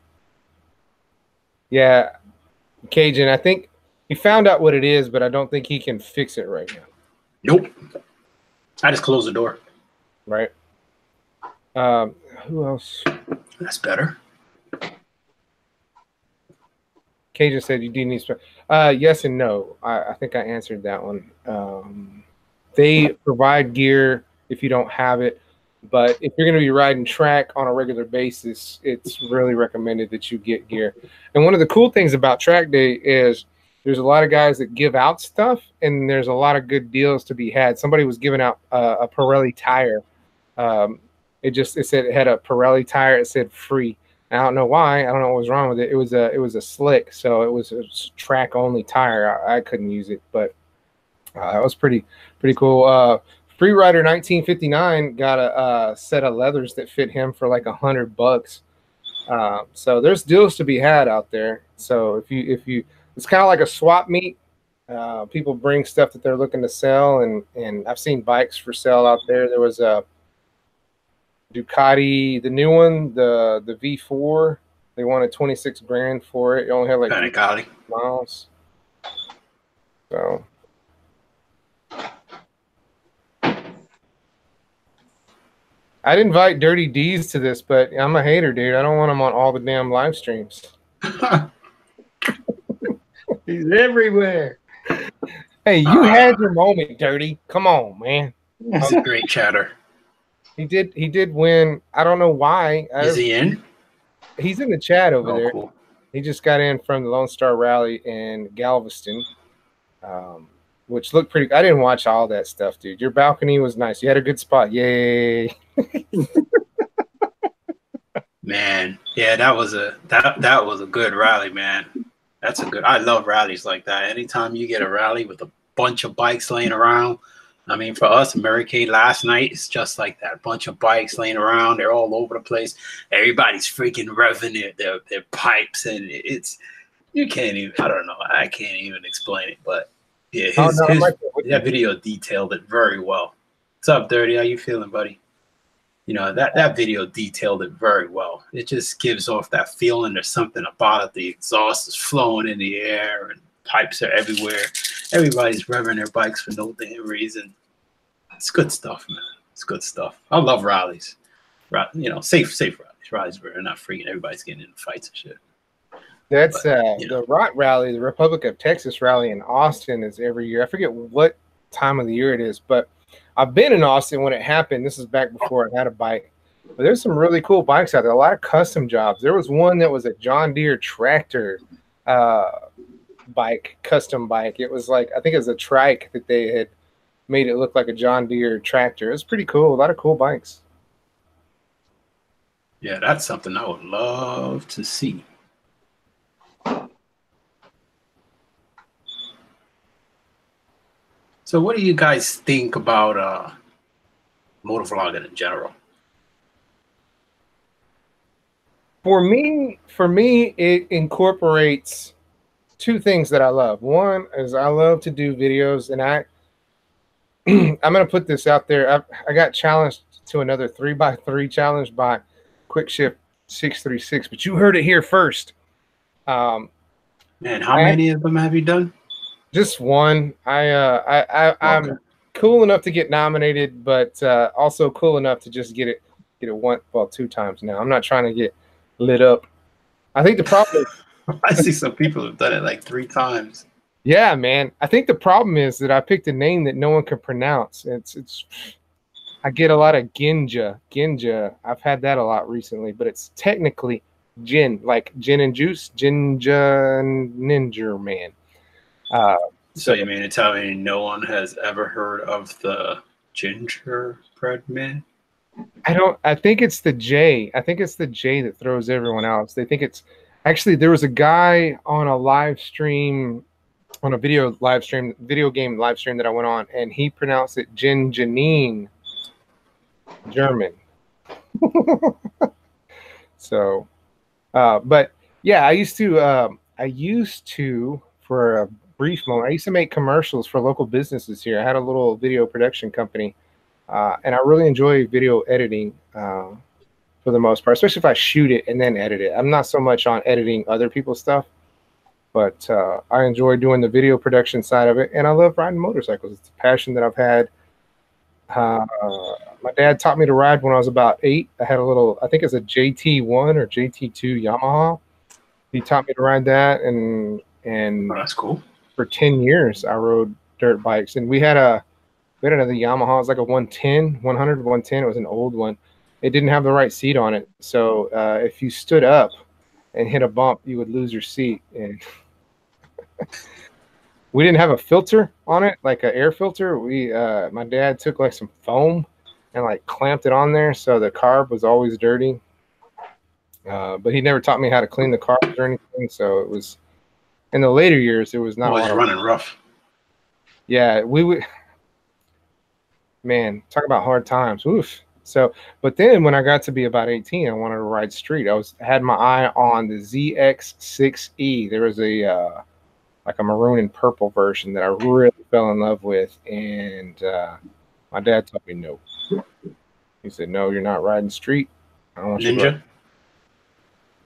Yeah. Cajun, I think he found out what it is, but I don't think he can fix it right now. Nope. I just closed the door. Right. Who else? That's better. Cajun said you do need yes and no. I think I answered that one. They provide gear if you don't have it, but if you're going to be riding track on a regular basis, it's really recommended that you get gear. And one of the cool things about track day is there's a lot of guys that give out stuff, and there's a lot of good deals to be had. Somebody was giving out a Pirelli tire. It said it had a Pirelli tire. It said free. I don't know why. I don't know what was wrong with it. It was a slick, so it was a track only tire. I couldn't use it, but that was pretty cool. Freerider 1959 got a set of leathers that fit him for like $100. So there's deals to be had out there. So if you it's kind of like a swap meet. People bring stuff that they're looking to sell, and I've seen bikes for sale out there. There was a Ducati, the new one, the V4. They wanted 26 grand for it. It only had like 3 miles. So I'd invite Dirty D's to this, but I'm a hater, dude. I don't want him on all the damn live streams. He's everywhere. Hey, you had your moment, Dirty. Come on, man. He's a great chatter. He did win. I don't know why. Is he in? He's in the chat over there. Cool. He just got in from the Lone Star Rally in Galveston, which looked pretty. I didn't watch all that stuff, dude. Your balcony was nice. You had a good spot. Yay! Man, yeah, that was a good rally, man. That's a good. I love rallies like that. Anytime you get a rally with a bunch of bikes laying around. I mean, for us, Americade last night, it's just like that. Bunch of bikes laying around. They're all over the place. Everybody's freaking revving their pipes. And it's, you can't even, I don't know. I can't even explain it. But yeah, that video detailed it very well. What's up, Dirty? How you feeling, buddy? You know, that video detailed it very well. It just gives off that feeling. There's something about it. The exhaust is flowing in the air and pipes are everywhere. Everybody's revving their bikes for no damn reason. It's good stuff, man. It's good stuff. I love rallies. You know, safe rallies. Rallies where they're not freaking everybody's getting into fights and shit. That's the ROT rally, the Republic of Texas rally in Austin is every year. I forget what time of the year it is, but I've been in Austin when it happened. This is back before I had a bike. But there's some really cool bikes out there. A lot of custom jobs. There was one that was a John Deere tractor bike, custom bike. It was like, I think it was a trike that they had made it look like a John Deere tractor. It was pretty cool. A lot of cool bikes. Yeah, that's something I would love to see. So what do you guys think about motovlogging in general? For me, it incorporates two things that I love. One is I love to do videos, and I'm gonna put this out there. I got challenged to another 3x3 challenge by Quick Shift 636, but you heard it here first. Man, how many of them have you done? Just one. I'm cool enough to get nominated, but also cool enough to just get it one, well, 2 times now. I'm not trying to get lit up. I think the problem is I see some people have done it like 3 times. yeah, man. I think the problem is that I picked a name that no one can pronounce. I get a lot of Ginja. Ginja. I've had that a lot recently, but it's technically gin, like gin and juice. Ginja NingerMan. So you mean to tell me no one has ever heard of the gingerbread man? I think it's the J. I think it's the J that throws everyone else. They think it's actually there was a guy on a live stream, on a video game live stream that I went on, and he pronounced it Gin Janine German. So, but yeah, I used to for a brief moment, I used to make commercials for local businesses here. I had a little video production company. And I really enjoy video editing for the most part, especially if I shoot it and then edit it. I'm not so much on editing other people's stuff, but I enjoy doing the video production side of it. And I love riding motorcycles. It's a passion that I've had. My dad taught me to ride when I was about 8. I had a little, I think it's a JT1 or JT2 Yamaha. He taught me to ride that, and Oh, that's cool. For 10 years, I rode dirt bikes, and we had another Yamaha. It was like a 110, 100, 110. It was an old one. It didn't have the right seat on it. So if you stood up and hit a bump, you would lose your seat. And we didn't have a filter on it, like an air filter. My dad took like some foam and like clamped it on there. So the carb was always dirty. But he never taught me how to clean the carbs or anything. So it was, in the later years, it was not always running rough. Yeah, we would. Man, talk about hard times. Oof. So, but then when I got to be about 18, I wanted to ride street. I had my eye on the ZX6E. There was a like a maroon and purple version that I really fell in love with, and my dad told me no. He said, "No, you're not riding street. I don't want you to Ninja." ride."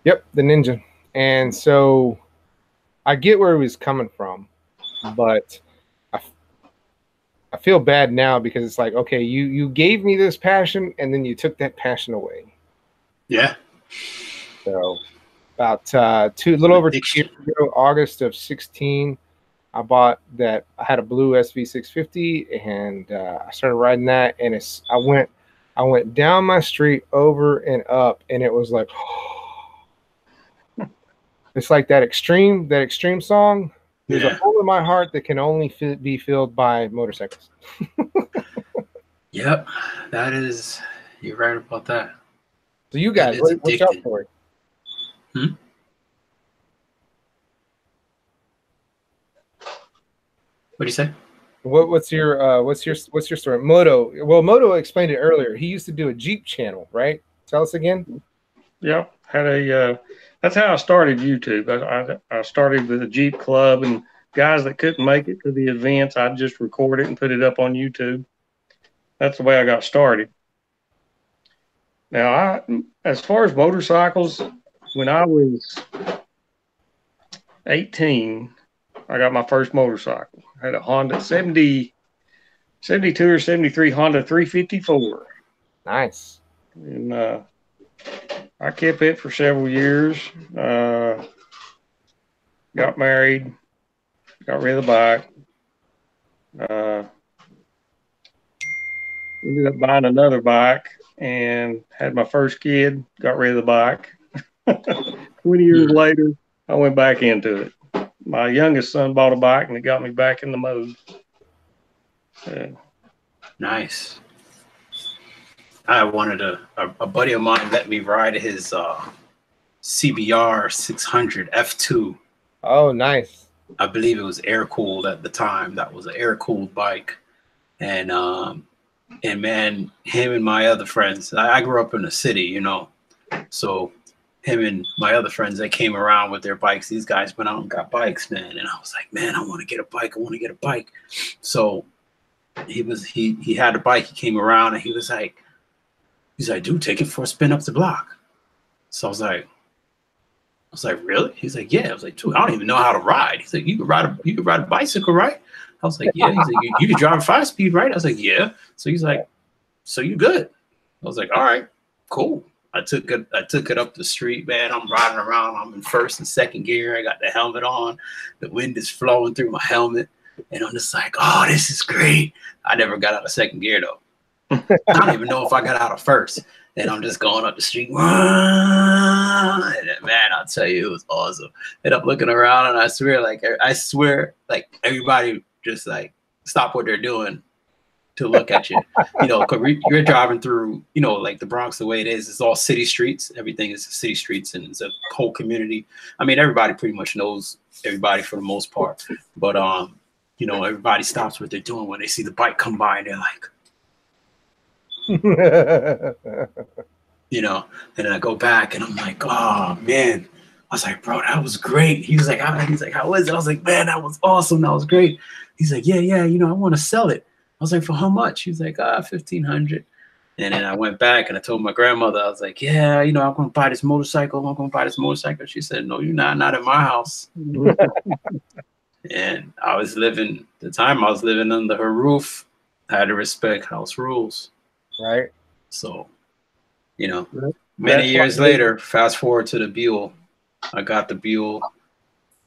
Yep, the Ninja. And so I get where he was coming from, but I feel bad now because it's like, okay, you gave me this passion and then you took that passion away. Yeah. So about a little over 2 years ago, August of 16, I had a blue SV650, and I started riding that, and I went down my street over and up, and it was like it's like that extreme song. There's a hole in my heart that can only be filled by motorcycles. Yep, you're right about that. So you guys, what's your story? What do you say? What's your story? Moto explained it earlier. He used to do a Jeep channel, right? Tell us again. Yep, that's how I started YouTube. I started with a Jeep club, and guys that couldn't make it to the events, I'd just record it and put it up on YouTube. That's the way I got started. Now, as far as motorcycles, when I was 18, I got my first motorcycle. I had a Honda 72 or 73 Honda 354. Nice. And I kept it for several years. Got married, got rid of the bike. Ended up buying another bike and had my first kid, got rid of the bike. 20 years later, I went back into it. My youngest son bought a bike, and it got me back in the mode. Nice. I wanted a buddy of mine let me ride his CBR 600 F2. Oh, nice. I believe it was air cooled at the time. That was an air cooled bike, and man, him and my other friends. I grew up in the city, you know, so him and my other friends, they came around with their bikes. These guys went out and got bikes, man, and I was like, man, I want to get a bike. I want to get a bike. So he had a bike. He came around and he's like, dude, take it for a spin up the block. So I was like, really? He's like, yeah. I was like, dude, I don't even know how to ride. He's like, you could ride a bicycle, right? I was like, yeah. He's like, you could drive a 5-speed, right? I was like, yeah. So he's like, so you good? I was like, all right, cool. I took it up the street, man. I'm riding around. I'm in first and second gear. I got the helmet on. The wind is flowing through my helmet. And I'm just like, oh, this is great. I never got out of second gear, though. I don't even know if I got out of first. And I'm just going up the street. And man, I'll tell you, it was awesome. And I'm looking around, and I swear, like everybody just like stop what they're doing to look at you. You know, because you're driving through, you know, like the Bronx, the way it is, it's all city streets. Everything is city streets, and it's a whole community. I mean, everybody pretty much knows everybody for the most part. But you know, everybody stops what they're doing when they see the bike come by, and they're like, you know. And then I go back, and I'm like, oh man. I was like, bro, that was great. He was like, how was it? I was like, man, that was awesome. That was great. He's like, yeah, you know, I want to sell it. I was like, for how much? He was like, $1,500. And then I went back and I told my grandmother, I was like, yeah, you know, I'm going to buy this motorcycle. I'm going to buy this motorcycle. She said, no, you're not at my house. And I was living under her roof. I had to respect house rules. Right. So, you know, many years later, fast forward to the Buell. I got the Buell.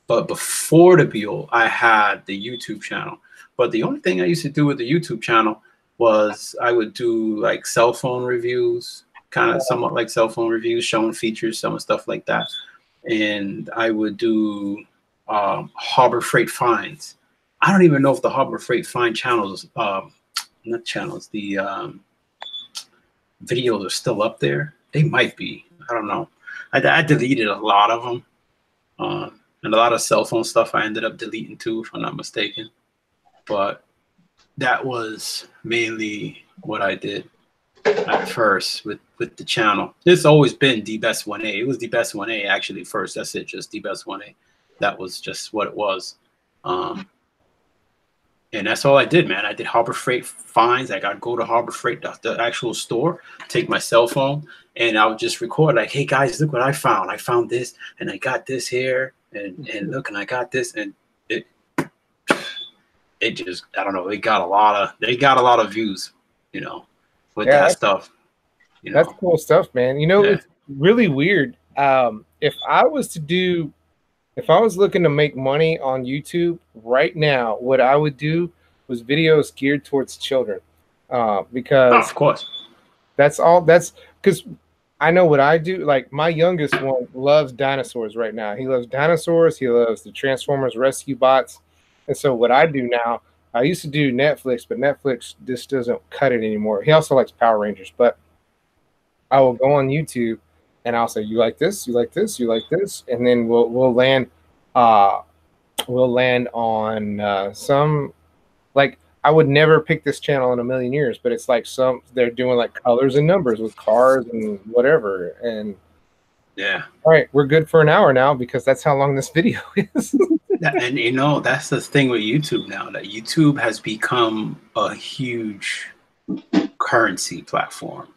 But before the Buell, I had the YouTube channel. But the only thing I used to do with the YouTube channel was I would do like cell phone reviews, kind of somewhat like cell phone reviews, showing features, some stuff like that. And I would do Harbor Freight finds. I don't even know if the Harbor Freight find channels, not channels, the videos are still up there. They might be. I don't know. I deleted a lot of them. And a lot of cell phone stuff I ended up deleting too, if I'm not mistaken. But that was mainly what I did at first with the channel. It's always been the best 1A. It was the best 1A actually first. That's it, just the best 1A. That was just what it was. And that's all I did, man. I did Harbor Freight finds. Like I'd go to Harbor Freight, the actual store, take my cell phone, and I would just record like, hey guys, look what I found. I found this, and I got this here, and look, and I got this, and it just, I don't know, they got a lot of views, you know, with that stuff. You know? That's cool stuff, man. You know, it's really weird. If I was looking to make money on YouTube right now, what I would do was videos geared towards children. Because of course, that's because I know what I do. Like my youngest one loves dinosaurs right now. He loves dinosaurs. He loves the Transformers rescue bots. And so what I do now, I used to do Netflix, but Netflix just doesn't cut it anymore. He also likes Power Rangers, but I will go on YouTube and I'll say, you like this, you like this, you like this, and then we'll land on some, like, I would never pick this channel in a million years, but it's like they're doing like colors and numbers with cars and whatever. And yeah. All right, we're good for an hour now because that's how long this video is. And you know, that's the thing with YouTube now, that YouTube has become a huge currency platform.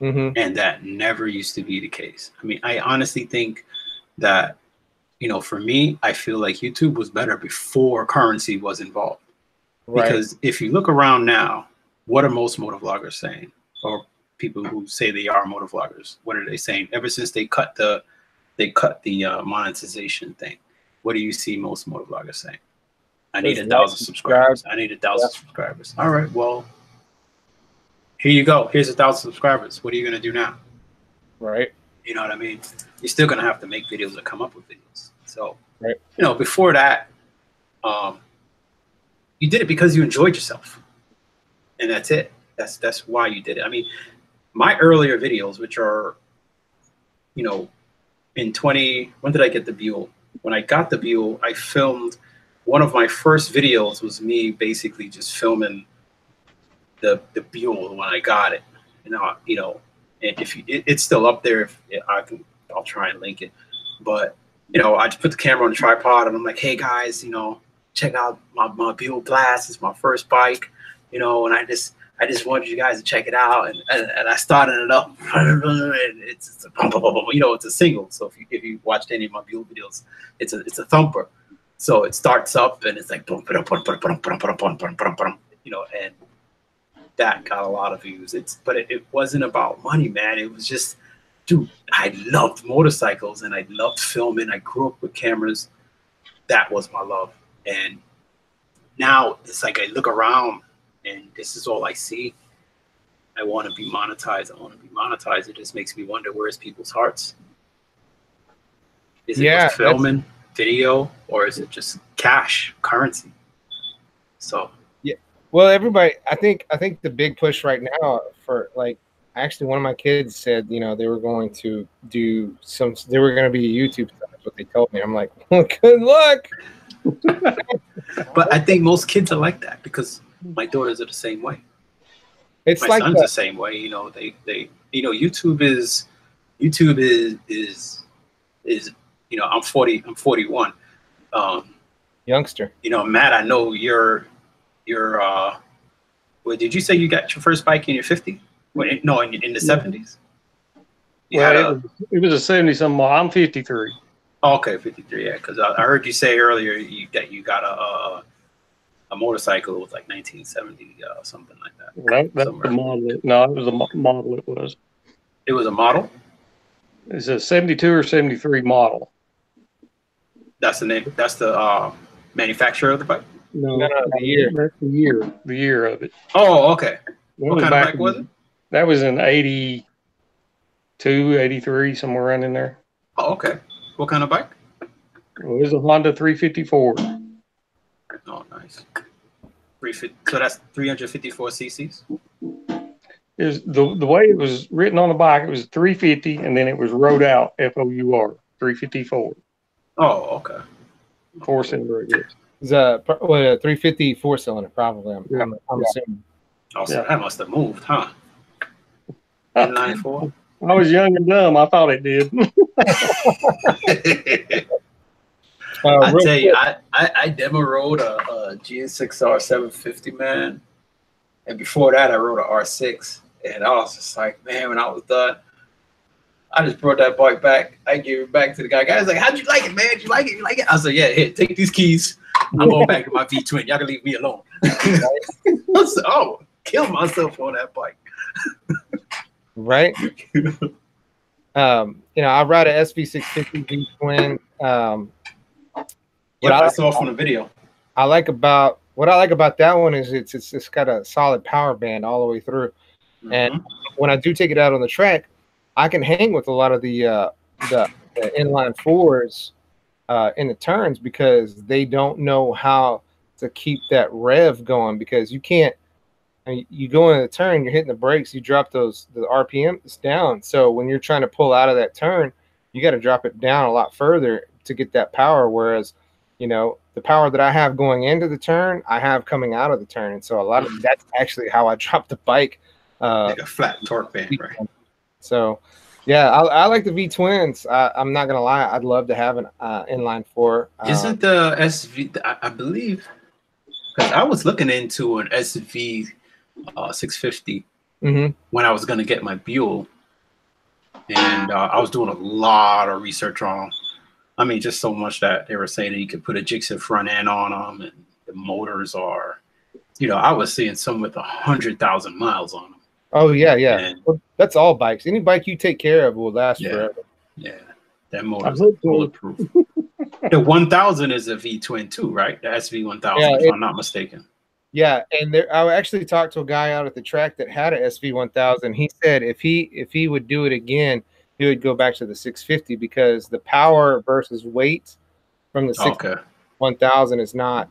And that never used to be the case. I mean, I honestly think that, you know, for me, I feel like YouTube was better before currency was involved. Right. Because if you look around now, what are most motovloggers saying? Or people who say they are motovloggers, what are they saying? Ever since they cut the monetization thing, what do you see most motovloggers saying? I need 1,000 subscribers. I need 1,000 subscribers. All right, well, here you go. Here's 1,000 subscribers. What are you going to do now? Right. You know what I mean? You're still going to have to make videos or come up with videos. So, you know, before that, you did it because you enjoyed yourself. And that's it. That's why you did it. I mean, my earlier videos, which are, you know, when did I get the Buell? When I got the Buell, I filmed one of my first videos was me basically just filming the Buell when I got it. And and if it's still up there, if I'll try and link it. But I just put the camera on the tripod and I'm like, hey guys, check out my Buell Blast. It's my first bike, and I just wanted you guys to check it out, and I started it up, and it's a single. So if you watched any of my Buell videos, it's a thumper. So it starts up and it's like, and that got a lot of views. But it wasn't about money, man. It was just, dude, I loved motorcycles and I loved filming. I grew up with cameras. That was my love. And now it's like I look around and this is all I see. I want to be monetized. It just makes me wonder, where's people's hearts? Is it just filming, video, or is it just cash, currency? So yeah. Well, everybody, I think the big push right now for, like, actually one of my kids said, they were going to do they were going to be a YouTube star. That's what they told me. I'm like, well, good luck. But I think most kids are like that because my daughters are the same way. It's my like son's the same way. They YouTube is I'm 41. Youngster. Matt, I know you're well, did you say you got your first bike in your 50s? No, in the 70s. Well, it was a 70-something model. I'm 53. Oh, okay, 53. Yeah, because I heard you say earlier that you got a motorcycle. It was like 1970, something like that. That's the model. No, it was a model. It was. It was a model. It's a 72 or 73 model. That's the name. That's the manufacturer of the bike. No, the year. That's the year. The year of it. Oh, okay. What kind of bike was it? That was in 82, 83, somewhere around in there. Oh, okay. What kind of bike? Well, it was a Honda 354. Oh, nice. So that's 354 cc's. Is the way it was written on the bike, it was 350, and then it was wrote out FOUR 354. Oh, okay. 4-cylinder, I guess. It's a 350 4-cylinder, probably. I'm assuming. Oh, so that must have moved, huh? 94. I was young and dumb. I thought it did. I tell you, I demo rode a GN6R 750, man. And before that, I rode a R6. And I was just like, man, when I was done, I just brought that bike back. I gave it back to the guy. Guy's like, how'd you like it, man? You like it? You like it? I was like, yeah, here, take these keys. I'm going back to my V-twin. Y'all can leave me alone. I was like, oh, kill myself on that bike. Right? I ride a SV650 V-twin. What I saw from the video. What I like about that one is it's got a solid power band all the way through. Mm-hmm. And when I do take it out on the track, I can hang with a lot of the inline fours in the turns because they don't know how to keep that rev going, because you can't. You go in the turn, you're hitting the brakes, you drop the RPMs down. So when you're trying to pull out of that turn, you got to drop it down a lot further to get that power. Whereas, the power that I have going into the turn, I have coming out of the turn. And so that's actually how I drop the bike. Like a flat torque band, right? So, yeah, I like the V-twins. I'm not going to lie. I'd love to have an inline four. Isn't the SV, I believe, because I was looking into an SV 650 when I was going to get my Buell, and I was doing a lot of research on them. I mean, just so much that they were saying that you could put a Jigsaw front end on them, and the motors are, I was seeing some with 100,000 miles on them. Oh yeah. Well, that's all bikes. Any bike you take care of will last forever. Yeah, that motor's bulletproof. The 1000 is a V-twin too, right? The SV 1000, if I'm not mistaken. Yeah, and I actually talked to a guy out at the track that had a SV 1000. He said if he would do it again, he would go back to the 650 because the power versus weight from the 1000 is not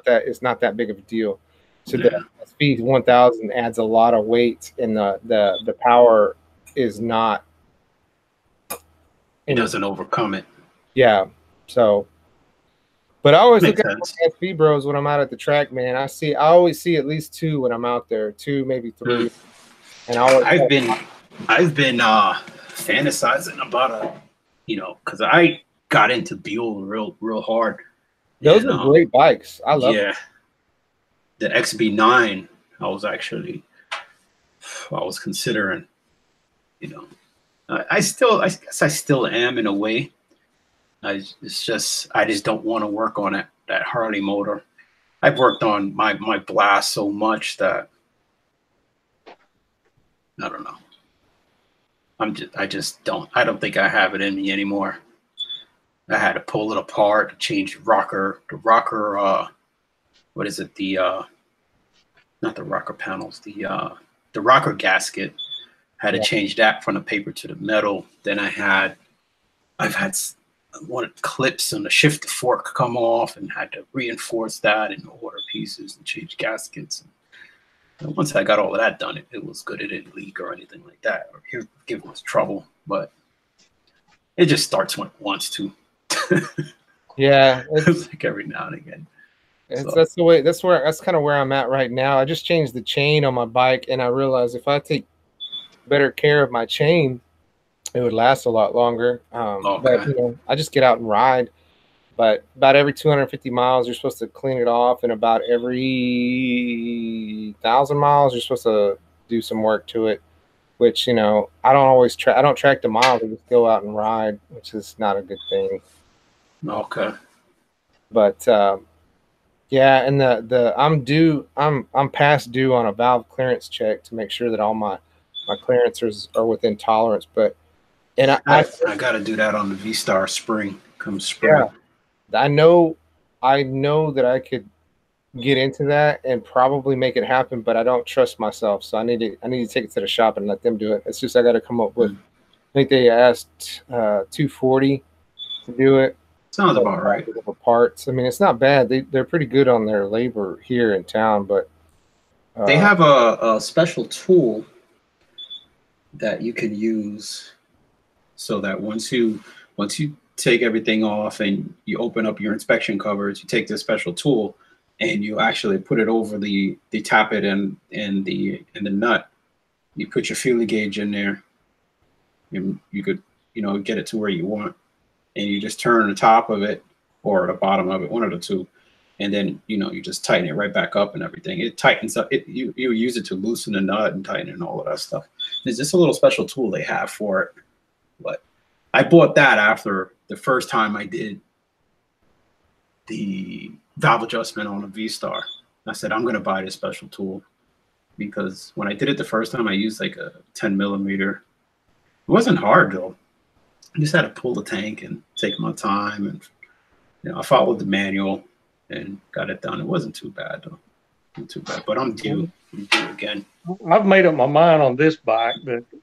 that big of a deal. So the SP 1000 adds a lot of weight, and the power is not. It doesn't overcome it. Yeah. So, but I always Makes look at sense. SP bros when I'm out at the track, man. I always see at least 2 when I'm out there, 2 maybe 3. And I've been fantasizing about because I got into Buell real hard. Those are great bikes. I love them. The XB9. I was considering. I guess I still am in a way. I just don't want to work on that Harley motor. I've worked on my blast so much that I don't know. I don't think I have it in me anymore. I had to pull it apart, change the rocker, what is it? Not the rocker panels, the rocker gasket. Had to change that from the paper to the metal. Then I've had one clips on the shift fork come off and had to reinforce that and order pieces and change gaskets. And once I got all of that done, it was good. It didn't leak or anything like that or give us trouble. But it just starts when it wants to. Yeah, it's like every now and again. That's kind of where I'm at right now. I just changed the chain on my bike, and I realized if I take better care of my chain, it would last a lot longer. But I just get out and ride. But about every 250 miles, you're supposed to clean it off, and about every 1,000 miles, you're supposed to do some work to it. Which I don't always track. I don't track the miles. I just go out and ride, which is not a good thing. Okay. But yeah, and I'm past due on a valve clearance check to make sure that all my clearancers are within tolerance. But I got to do that on the V-Star spring. Come spring. Yeah, I know that I could get into that and probably make it happen, but I don't trust myself. So I need to take it to the shop and let them do it. It's just I got to come up with. I think they asked $240 to do it. Sounds about right. Parts. I mean, it's not bad. They're pretty good on their labor here in town, but they have a special tool that you can use so that once you take everything off and you open up your inspection covers, you take this special tool and you actually put it over the tappet and the nut. You put your feeler gauge in there. You could get it to where you want. And you just turn the top of it or the bottom of it, one of the two, and then you just tighten it right back up and everything. It tightens up. You use it to loosen the nut and tighten and all of that stuff. There's just a little special tool they have for it. But I bought that after the first time I did the valve adjustment on a V-Star. I said I'm going to buy this special tool because when I did it the first time, I used like a 10 millimeter. It wasn't hard though. I just had to pull the tank and take my time, and I followed the manual and got it done. It wasn't too bad though, not too bad. But I'm due again. I've made up my mind on this bike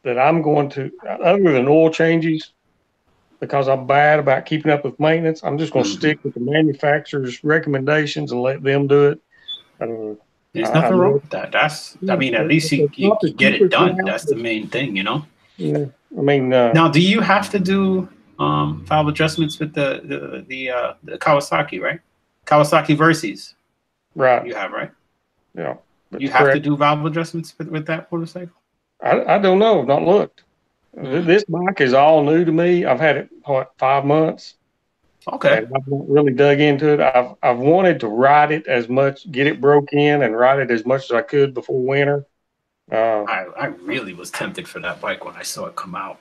that I'm going to, other than oil changes, because I'm bad about keeping up with maintenance. I'm just going to stick with the manufacturer's recommendations and let them do it. There's nothing wrong with that. I mean, at least you get it done. That's the main thing, Yeah. I mean, now, do you have to do valve adjustments with the Kawasaki, right? Kawasaki Versys, right? You have, right? Yeah. You have to do valve adjustments with that motorcycle. I don't know. I've not looked. This bike is all new to me. I've had it 5 months. Okay. And I've not really dug into it. I've wanted to ride it as much, get it broke in, and ride it as much as I could before winter. I really was tempted for that bike when I saw it come out.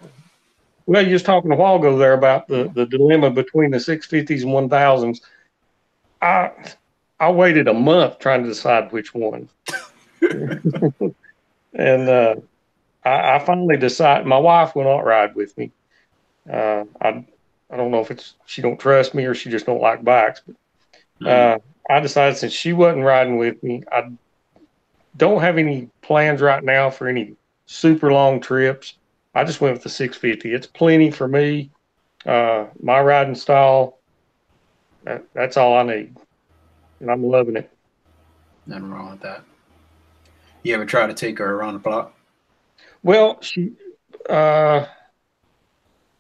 Well, you was talking a while ago there about the dilemma between the 650s and 1000s. I waited a month trying to decide which one. And I finally decided. My wife will not ride with me. I don't know if she don't trust me or she just don't like bikes. But I decided since she wasn't riding with me, I don't have any plans right now for any super long trips. I just went with the 650. It's plenty for me. My riding style, that's all I need. And I'm loving it. Nothing wrong with that. You ever try to take her around the block? Well,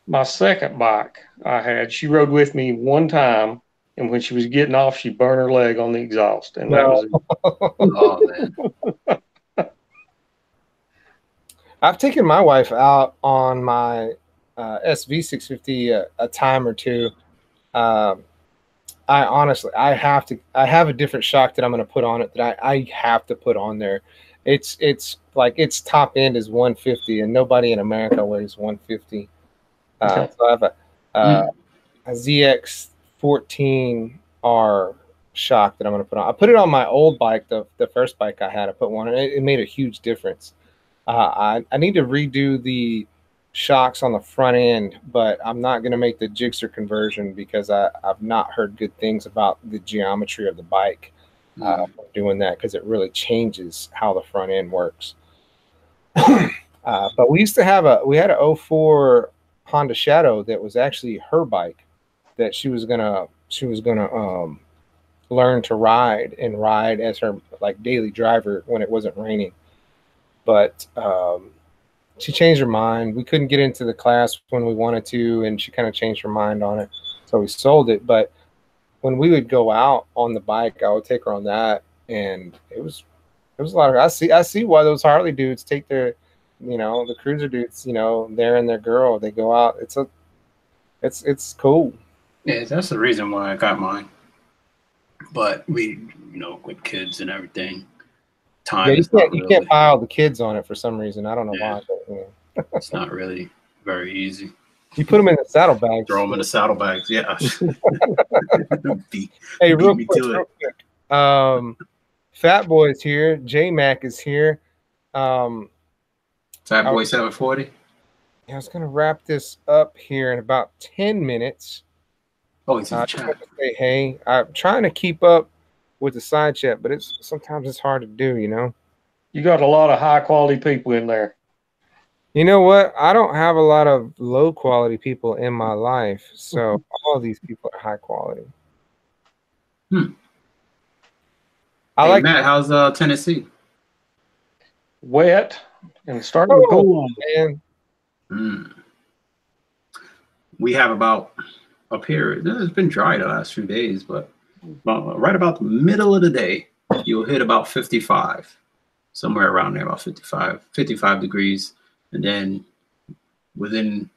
my second bike I had, she rode with me one time, and when she was getting off, she burned her leg on the exhaust, and that was it. Oh man. I've taken my wife out on my SV650 a time or two. I honestly, I have a different shock that I'm going to put on it that I have to put on there. It's like its top end is 150, and nobody in America wears 150. Okay. So I have a ZX14R shock that I'm going to put on. I put it on my old bike, the first bike I had. I put one, and it made a huge difference. I need to redo the shocks on the front end, but I'm not going to make the Gixxer conversion because I've not heard good things about the geometry of the bike doing that, because it really changes how the front end works. But we used to have we had a 04 Honda Shadow that was actually her bike that she was gonna learn to ride as her like daily driver when it wasn't raining. But she changed her mind. We couldn't get into the class when we wanted to, and she kind of changed her mind on it, so we sold it. But when we would go out on the bike, I would take her on that, and it was a lot of. I see why those Harley dudes take their, the cruiser dudes, they're and their girl. They go out. It's cool. Yeah, that's the reason why I got mine. But we, with kids and everything, time. Yeah, you can't pile the kids on it for some reason. I don't know why. But, it's not really very easy. You put them in the saddlebags. Throw them in the saddlebags. Yeah. Hey, real quick. Fat Boy's here. J Mac is here. Fat Boy 740. I was gonna wrap this up here in about 10 minutes. Oh, he's in the chat. Say, hey, I'm trying to keep up with the side chat, but sometimes it's hard to do, You got a lot of high quality people in there. You know what? I don't have a lot of low quality people in my life, so all of these people are high quality. Hey, Matt, how's Tennessee? Wet and starting to cool on. Man. We have about up here. It's been dry the last few days, but right about the middle of the day, you'll hit about 55, somewhere around there, about 55 degrees. And then within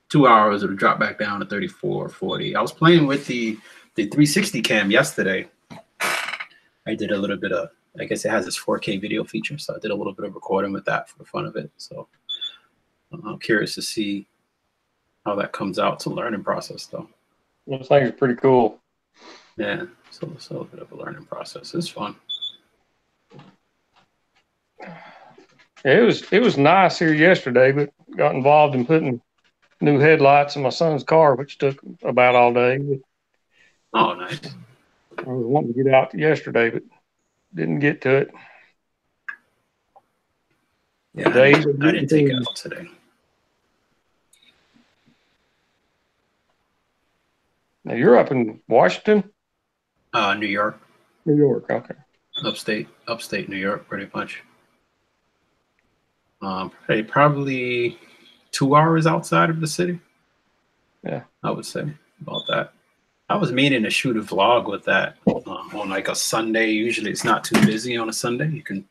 2 hours, it'll drop back down to 34 or 40. I was playing with the 360 cam yesterday. I did a little bit of, I guess it has this 4K video feature. So I did a little bit of recording with that for the fun of it. So I'm curious to see how that comes out. It's a learning process, though. Those things are pretty cool. Yeah, so it's a little bit of a learning process. It's fun. It was nice here yesterday, but got involved in putting new headlights in my son's car, which took about all day. Oh, nice. I was wanting to get out yesterday, but didn't get to it. Yeah, I didn't take it out today. Now you're up in Washington? New York. New York, okay. Upstate New York, pretty much. Probably 2 hours outside of the city. Yeah, I would say about that. I was meaning to shoot a vlog with that on like a Sunday. Usually it's not too busy on a Sunday. You can,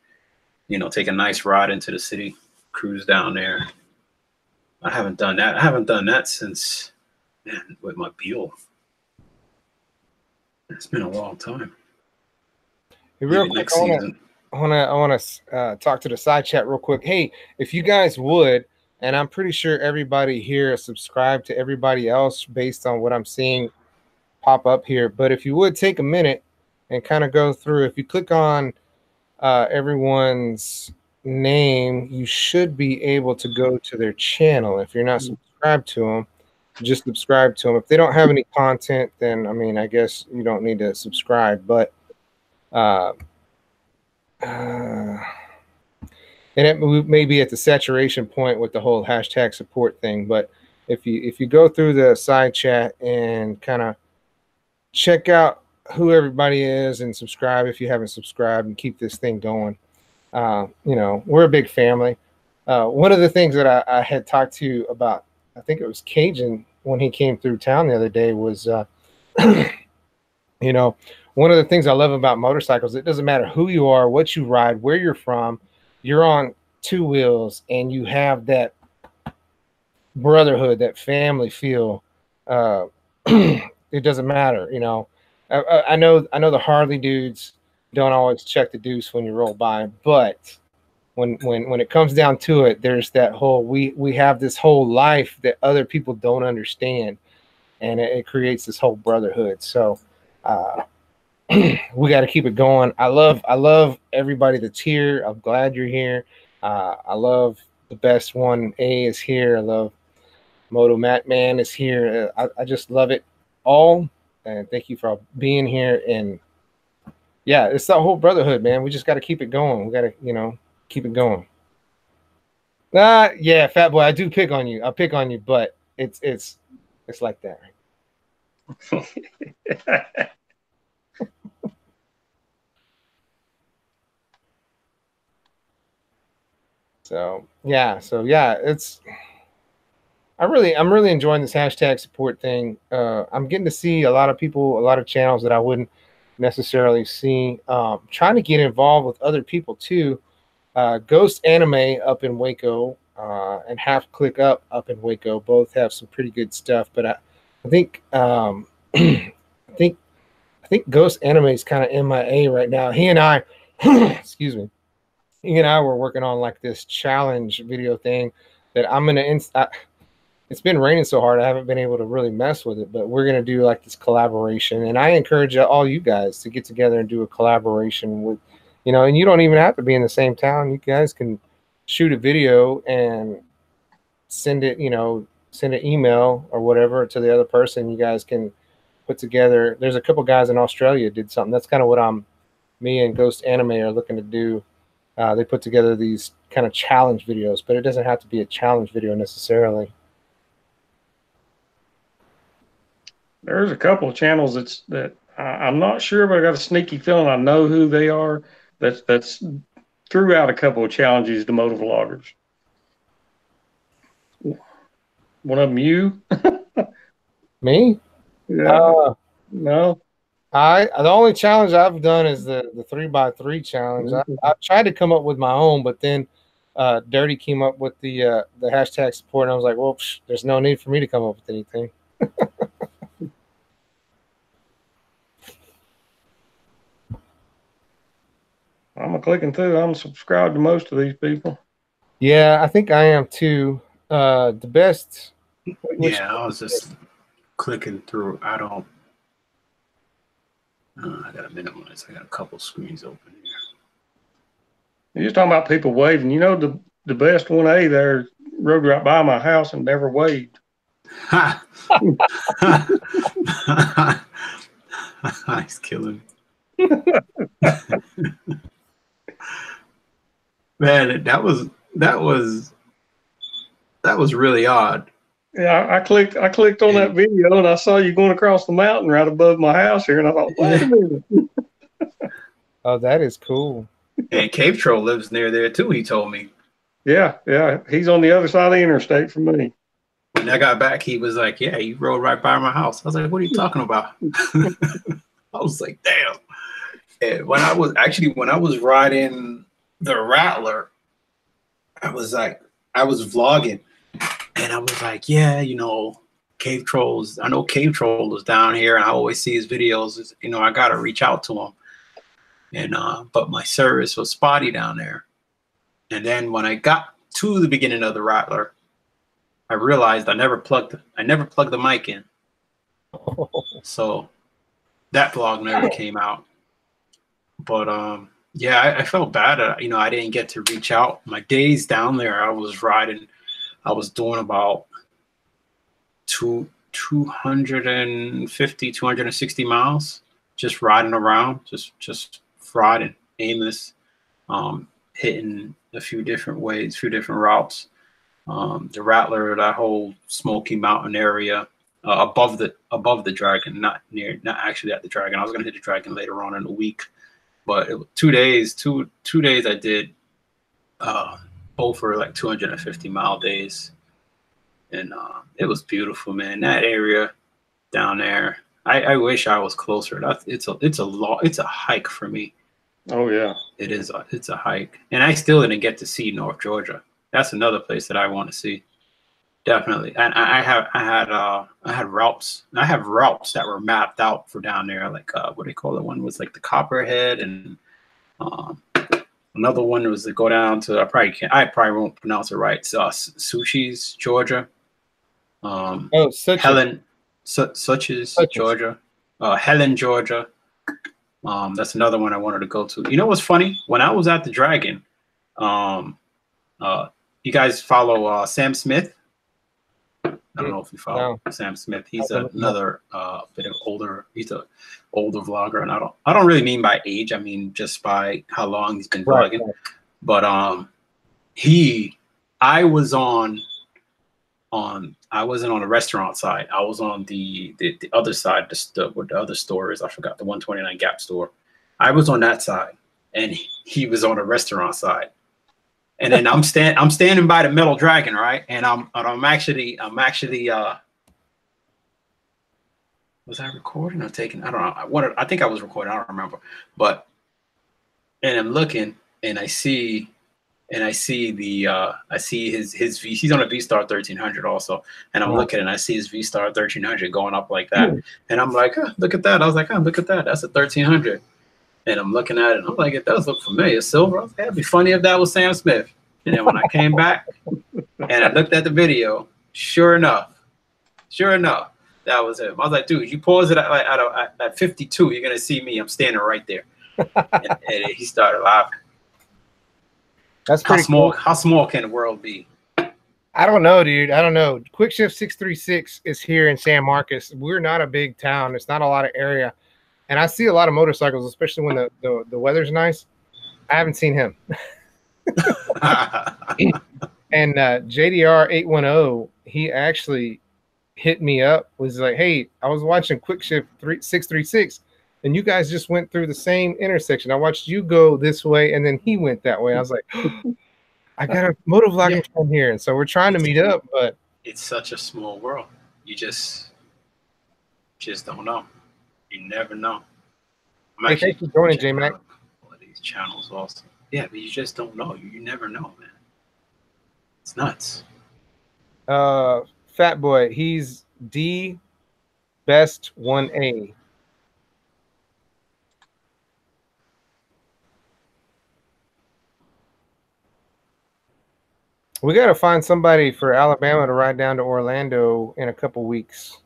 take a nice ride into the city, cruise down there. I haven't done that. I haven't done that since, man, with my Buell. It's been a long time. Hey, real quick, I want to talk to the side chat real quick. Hey, if you guys would, and I'm pretty sure everybody here is subscribed to everybody else based on what I'm seeing pop up here. But if you would take a minute and kind of go through, if you click on everyone's name, you should be able to go to their channel. If you're not subscribed to them, just subscribe to them. If they don't have any content, then I guess you don't need to subscribe. But and it may be at the saturation point with the whole hashtag support thing. But if you go through the side chat and kind of check out who everybody is and subscribe if you haven't subscribed, and keep this thing going. You know, we're a big family. One of the things that I had talked to you about, I think it was Cajun when he came through town the other day, was, you know, one of the things I love about motorcycles, it doesn't matter who you are, what you ride, where you're from, you're on two wheels and you have that brotherhood, that family feel. It doesn't matter, you know. I know the Harley dudes don't always check the deuce when you roll by, but when it comes down to it, there's that whole we have this whole life that other people don't understand, and it creates this whole brotherhood. So we got to keep it going. I love everybody that's here. I'm glad you're here. I love the best one. A is here. I love Moto Matt Man is here. I just love it all, and thank you for being here. And yeah, it's the whole brotherhood, man. We just got to keep it going. We got to, you know, keep it going. Yeah, Fat Boy, I do pick on you. I pick on you, but it's like that. So yeah, I'm really enjoying this hashtag support thing. I'm getting to see a lot of people, a lot of channels that I wouldn't necessarily see. Trying to get involved with other people too. Ghost Anime up in Waco and Half Click Up in Waco both have some pretty good stuff. But I think I think Ghost Anime is kind of MIA right now. He and I, excuse me, he and I were working on like this challenge video thing that I'm gonna. It's been raining so hard I haven't been able to really mess with it, but we're gonna do like this collaboration, and I encourage all you guys to get together and do a collaboration with, you know, and you don't even have to be in the same town. You guys can shoot a video and send it, you know, send an email or whatever to the other person. You guys can put together. There's a couple guys in Australia did something. That's kind of what me and Ghost Anime are looking to do. They put together these kind of challenge videos, but it doesn't have to be a challenge video necessarily. There's a couple of channels that I'm not sure, but I got a sneaky feeling I know who they are. That's threw out a couple of challenges to Motovloggers. One of them, you? Me? Yeah. No. The only challenge I've done is the 3x3 challenge. I tried to come up with my own, but then Dirty came up with the hashtag support, and I was like, well, there's no need for me to come up with anything. I'm clicking through. I'm subscribed to most of these people. Yeah, I think I am too. The best. Yeah, I was just clicking through. I don't. I got a minute on this. I got a couple screens open here. You're just talking about people waving. You know, the best 1A there rode right by my house and never waved. He's killing me. Man, that was really odd. Yeah, I clicked on that video and I saw you going across the mountain right above my house here, and I thought, wait a minute. Oh, that is cool. And Cave Troll lives near there too, he told me. Yeah, he's on the other side of the interstate from me. When I got back, he was like, yeah, you rode right by my house. I was like, what are you talking about? I was like, damn. And when I was riding the Rattler, I was vlogging, and I was like, yeah, you know, Cave Trolls. I know Cave Troll is down here, and I always see his videos. You know, I gotta reach out to him. And but my service was spotty down there. And then when I got to the beginning of the Rattler, I realized I never plugged the mic in. So that vlog never came out. But yeah, I felt bad. You know, I didn't get to reach out. My days down there, I was riding. I was doing about 250, 260 miles, just riding around, just riding, aimless, hitting a few different ways, few different routes. The Rattler, that whole Smoky Mountain area, above the Dragon, not actually at the Dragon. I was gonna hit the Dragon later on in the week. But 2 days, two days I did both were like 250-mile days, and it was beautiful, man. That area down there, I wish I was closer. It's a hike for me. Oh yeah, it's a hike, and I still didn't get to see North Georgia. That's another place that I want to see. Definitely. And I had routes. I have routes that were mapped out for down there, like what do you call it? One was like the Copperhead, and another one was to go down to, I probably won't pronounce it right. Sushi's, Georgia. Such's, Georgia. Helen, Georgia. That's another one I wanted to go to. You know what's funny? When I was at the Dragon, you guys follow Sam Smith? I don't know if you follow Sam Smith. He's another bit of older. He's an older vlogger, and I don't really mean by age. I mean just by how long he's been vlogging. Right. But I wasn't on the restaurant side. I was on the other side, where the other store is. I forgot, the 129 Gap store. I was on that side, and he was on the restaurant side. And then I'm standing by the Metal Dragon, right? And I'm actually was I recording or taking? I don't know. I think I was recording. I don't remember. And I'm looking, and I see his he's on a V-Star 1300 also, and I'm looking, and I see his V-Star 1300 going up like that, and I'm like, look at that. I was like, look at that. That's a 1300. And I'm looking at it, and I'm like, it does look familiar. Silver. I was like, that'd be funny if that was Sam Smith. And then when I came back and I looked at the video, sure enough, that was him. I was like, dude, you pause it at 52, you're gonna see me. I'm standing right there. and he started laughing. That's pretty cool. How small can the world be? I don't know, dude. I don't know. Quick Shift 636 is here in San Marcos. We're not a big town. It's not a lot of area. And I see a lot of motorcycles, especially when the weather's nice. I haven't seen him. And JDR 810, he actually hit me up, was like, hey, I was watching Quick Shift 636, and you guys just went through the same intersection. I watched you go this way, and then he went that way. I was like, I got a motovlogging from here, and so we're trying to meet up, but it's such a small world. You just don't know. You never know. Hey, thanks for joining, J-Mac. All of these channels also. Yeah, but you just don't know. You never know, man. It's nuts. Fat Boy, he's D Best 1A. We got to find somebody for Alabama to ride down to Orlando in a couple weeks.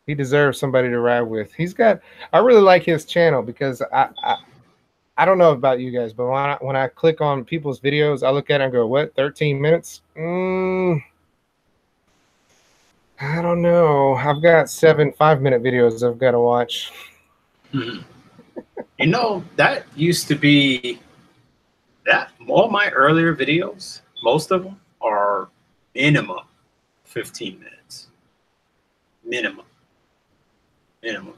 He deserves somebody to ride with. I really like his channel because I don't know about you guys, but when I click on people's videos, I look at it and go, what, 13 minutes? I don't know. I've got 7 5-minute videos I've got to watch. You know, that used to be all my earlier videos, most of them are minimum 15 minutes. Minimum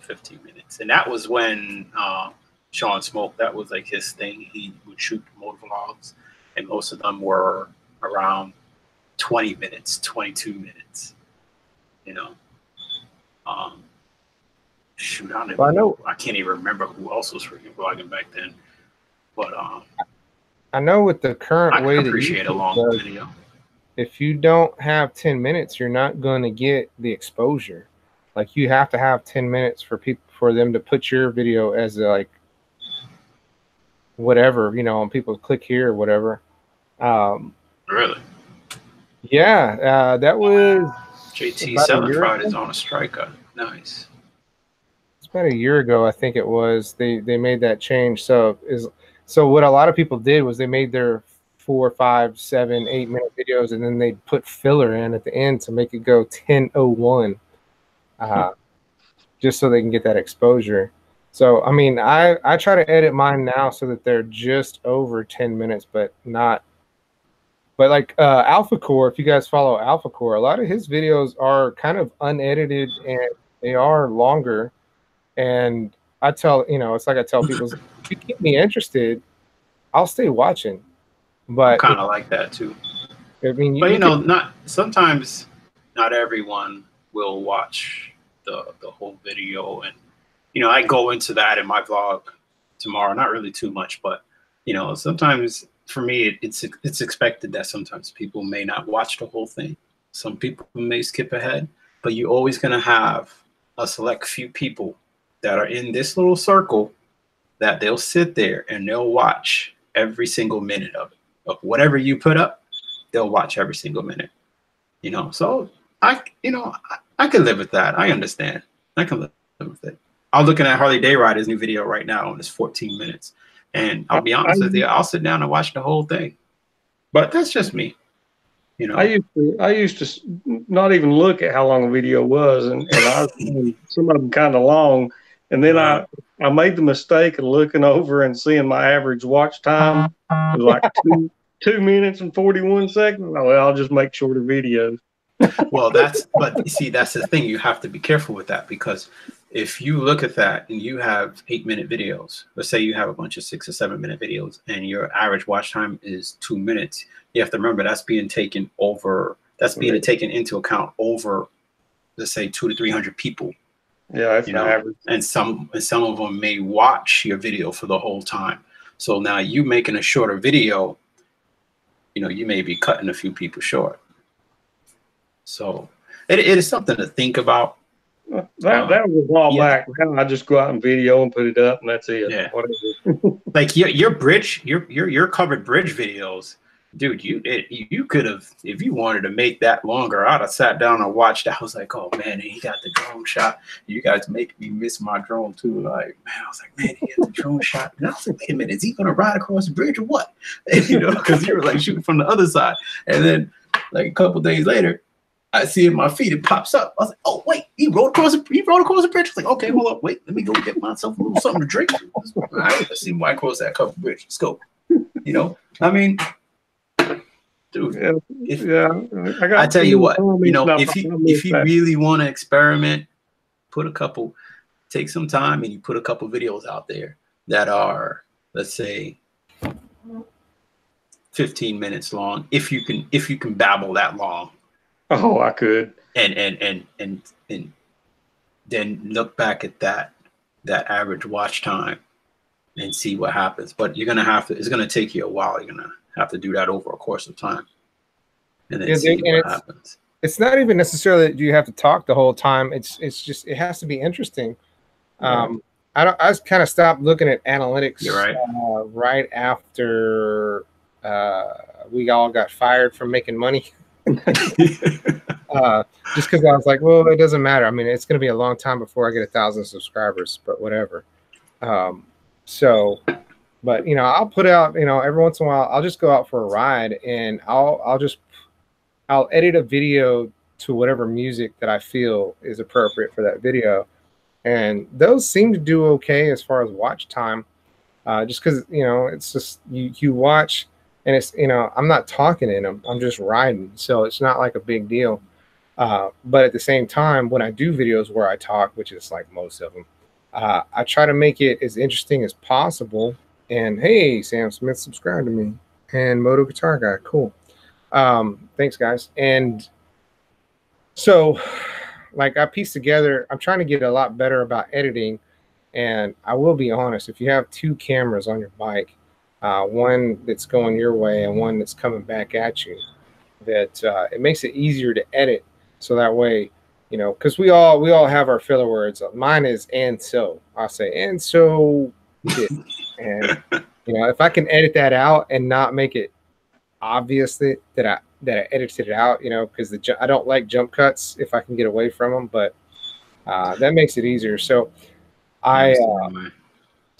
15 minutes. And that was when Sean Smoke, that was like his thing. He would shoot motovlogs, and most of them were around 20 minutes, 22 minutes. You know, shoot, I can't even remember who else was freaking vlogging back then. But I know with the current way that appreciate a long video. If you don't have 10 minutes, you're not going to get the exposure. Like, you have to have 10 minutes for them to put your video as like whatever, you know, and people click here or whatever. Really? Yeah, that was JT7 Fridays on a striker. Nice. It's about a year ago, I think it was. They made that change. So what a lot of people did was they made their 4, 5, 7, 8 minute videos, and then they put filler in at the end to make it go 10:01. Just so they can get that exposure. So, I mean, I try to edit mine now so that they're just over 10 minutes, but not. But like Alpha Core, if you guys follow Alpha Core, a lot of his videos are kind of unedited and they are longer. And I tell, you know, it's like I tell people, if you keep me interested, I'll stay watching. I'm But kind of like that too. I mean, But you know, sometimes not everyone will watch the whole video, and you know, I go into that in my vlog tomorrow. Not really too much, but you know, sometimes for me, it's expected that sometimes people may not watch the whole thing. Some people may skip ahead, but you're always gonna have a select few people that are in this little circle that they'll sit there and they'll watch every single minute of it, of whatever you put up. They'll watch every single minute, you know. So I can live with that. I understand. I can live with it. I'm looking at Harley Day Rider's new video right now, and it's 14 minutes. And I'll be honest with you, I'll sit down and watch the whole thing. But that's just me, you know. I used to not even look at how long a video was, and I was some of them kind of long. And then I made the mistake of looking over and seeing my average watch time was like 2 minutes and 41 seconds. Well, I'll just make shorter videos. Well, but you see, that's the thing. You have to be careful with that, because if you look at that and you have 8-minute videos, let's say you have a bunch of 6 or 7-minute videos and your average watch time is 2 minutes, you have to remember that's being taken taken into account over, let's say, 200 to 300 people. Yeah, that's an average. And some of them may watch your video for the whole time. So now you making a shorter video, you know, you may be cutting a few people short. So it is something to think about. That was a while back. Now I just go out and video and put it up, and that's it. Yeah. Like your bridge, your covered bridge videos, dude. You could have, if you wanted to make that longer, I'd have sat down and watched. I was like, oh man, he got the drone shot. You guys make me miss my drone too. Like, man, I was like, man, he got the drone shot. And I was like, wait a minute, is he gonna ride across the bridge or what? And, you know, because you were like shooting from the other side, and then like a couple days later, I see in my feed, it pops up. I was like, oh, wait, he rode across the bridge. I was like, okay, hold up, wait, let me go get myself a little something to drink. All right, let's see why I crossed that covered bridge. Let's go. You know, I mean, dude, I tell you what, you know, if you really want to experiment, take some time and you put a couple videos out there that are, let's say, 15 minutes long, if you can babble that long. Oh, I could. And then look back at that average watch time and see what happens. But it's gonna take you a while. You're gonna have to do that over a course of time. And then see what happens. It's not even necessarily that you have to talk the whole time. It's just, it has to be interesting. I kind of stopped looking at analytics. You're right. Right after we all got fired from making money. Just because I was like, well, it doesn't matter. I mean, it's going to be a long time before I get 1,000 subscribers, but whatever. But you know, I'll put out, you know, every once in a while, I'll just go out for a ride and I'll edit a video to whatever music that I feel is appropriate for that video, and those seem to do okay as far as watch time. Just because, you know, it's just you watch. And it's, you know, I'm not talking in them. I'm just riding. So it's not like a big deal. But at the same time, when I do videos where I talk, which is like most of them, I try to make it as interesting as possible. And hey, Sam Smith subscribed to me. And Moto Guitar Guy. Cool. Thanks, guys. And so, like, I pieced together, I'm trying to get a lot better about editing. And I will be honest, if you have 2 cameras on your bike, one that's going your way and one that's coming back at you, that it makes it easier to edit. So that way, you know, because we all have our filler words. Mine is "and so." I'll say "and so," and you know, if I can edit that out and not make it obvious that I edited it out, you know, because I don't like jump cuts if I can get away from them, but that makes it easier. So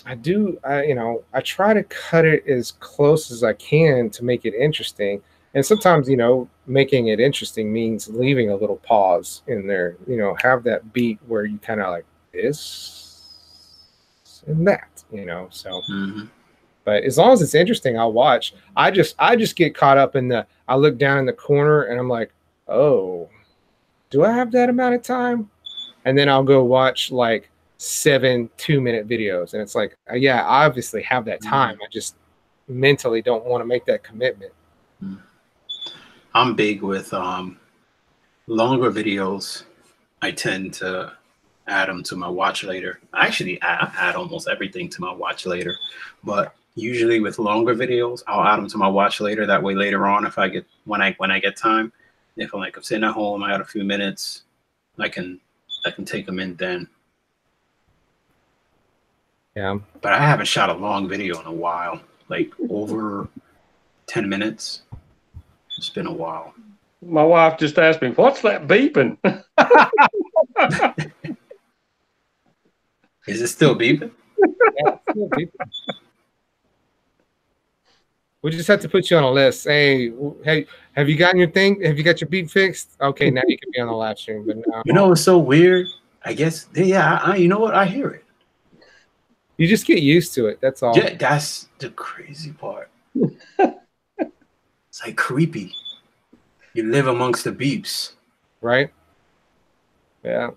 you know, I try to cut it as close as I can to make it interesting. And sometimes, you know, making it interesting means leaving a little pause in there, you know, have that beat where you kind of like this and that, you know, so. But as long as it's interesting, I'll watch. I just get caught up in I look down in the corner and I'm like, oh, do I have that amount of time? And then I'll go watch like 7 2-minute videos, and it's like, yeah, I obviously have that time. I just mentally don't want to make that commitment. I'm big with longer videos. I tend to add them to my watch later. I actually add almost everything to my watch later, but usually with longer videos, I'll add them to my watch later. That way, later on, if I get when I get time, if I'm sitting at home, I got a few minutes, I can take them in then. Yeah, but I haven't shot a long video in a while, like over 10 minutes. It's been a while. My wife just asked me, "What's that beeping?" Is it still beeping? Yeah, it's still beeping. We just have to put you on a list. Hey, have you gotten your thing? Have you got your beep fixed? Okay, now you can be on the live stream. But no. You know, it's so weird. I guess, yeah, you know what? I hear it. You just get used to it. That's all. Yeah, that's the crazy part. It's like creepy. You live amongst the beeps. Right? Yeah.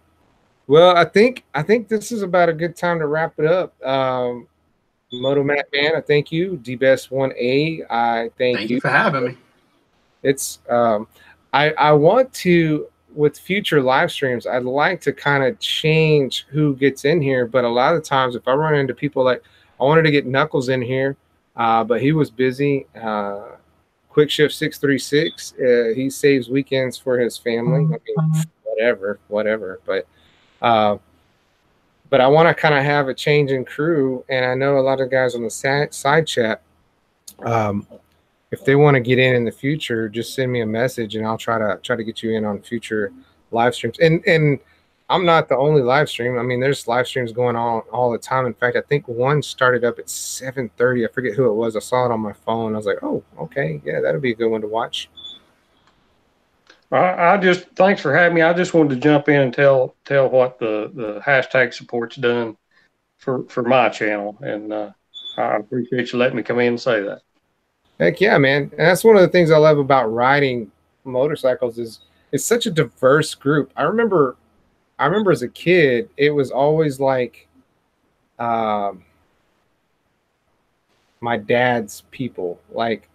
Well, I think this is about a good time to wrap it up. MotoMat Man, I thank you. DBest1A, I thank you for having me. It's I want to, with future live streams, I'd like to kind of change who gets in here, but a lot of times if I run into people, like I wanted to get Knuckles in here, but he was busy. Quick Shift 636, he saves weekends for his family. I mean, whatever. But I want to kind of have a change in crew, and I know a lot of guys on the side chat. If they want to get in the future, just send me a message, and I'll try to get you in on future live streams. And I'm not the only live stream. I mean, there's live streams going on all the time. In fact, I think one started up at 7:30. I forget who it was. I saw it on my phone. I was like, oh, okay, yeah, that'll be a good one to watch. I just, thanks for having me. I just wanted to jump in and tell what the hashtag support's done for my channel, and I appreciate you letting me come in and say that. Heck yeah, man. And that's one of the things I love about riding motorcycles is it's such a diverse group. I remember as a kid, it was always like my dad's people, like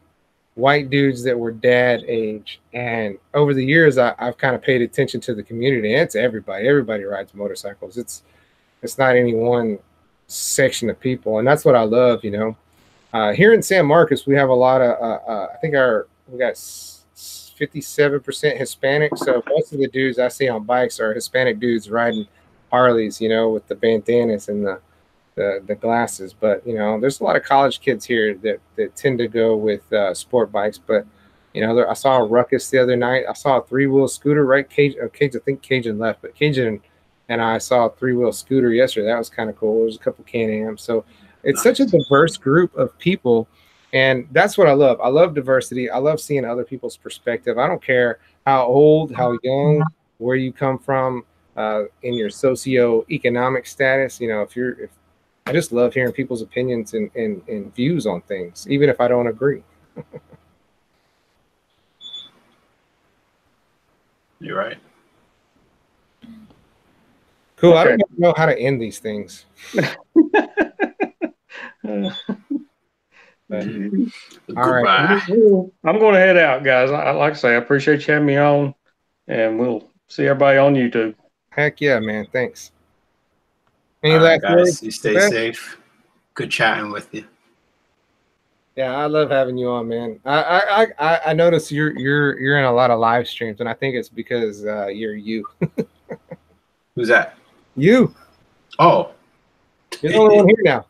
white dudes that were dad age. And over the years, I've kind of paid attention to the community, and it's everybody. Everybody rides motorcycles. It's not any one section of people, and that's what I love, you know. Here in San Marcos, we have a lot of, I think we got 57% Hispanic. So most of the dudes I see on bikes are Hispanic dudes riding Harleys, you know, with the bandanas and the glasses. But, you know, there's a lot of college kids here that tend to go with sport bikes. But, you know, I saw a Ruckus the other night. I saw a 3-wheel scooter, right? I think Cajun left, but Cajun and I saw a 3-wheel scooter yesterday. That was kind of cool. There's a couple Can-Ams. So it's such a diverse group of people, and that's what I love. I love diversity. I love seeing other people's perspective. I don't care how old, how young, where you come from, in your socioeconomic status. You know, I just love hearing people's opinions and views on things, even if I don't agree. You're right. Cool. Okay. I don't even know how to end these things. All right. I'm going to head out, guys. Like I say, I appreciate you having me on, and we'll see everybody on YouTube. Heck yeah, man. Thanks. Any All right, last words? guys, you stay safe. Good chatting with you. Yeah, I love having you on, man. I notice you're in a lot of live streams, and I think it's because you're you. Who's that? You. Oh. You're the only one here now.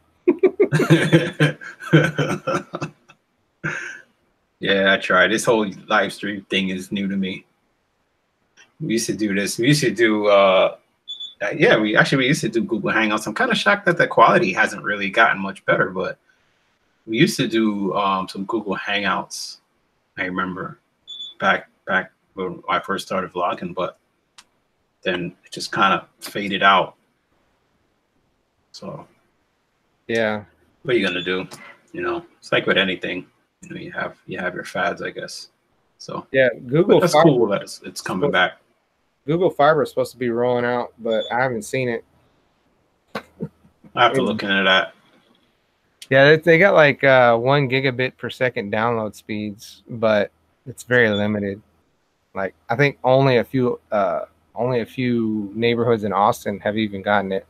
Yeah, I tried. This whole live stream thing is new to me. We used to do this. We used to do we used to do Google Hangouts. I'm kind of shocked that the quality hasn't really gotten much better, but we used to do some Google Hangouts. I remember back when I first started vlogging, but then it just kind of faded out. So yeah, what are you gonna do? You know, it's like with anything. You know, you have your fads, I guess. So yeah, Google. That's Fiber, cool that it's coming back. Google Fiber is supposed to be rolling out, but I haven't seen it. I have to look into that. Yeah, they got like 1 gigabit per second download speeds, but it's very limited. Like I think only a few neighborhoods in Austin have even gotten it.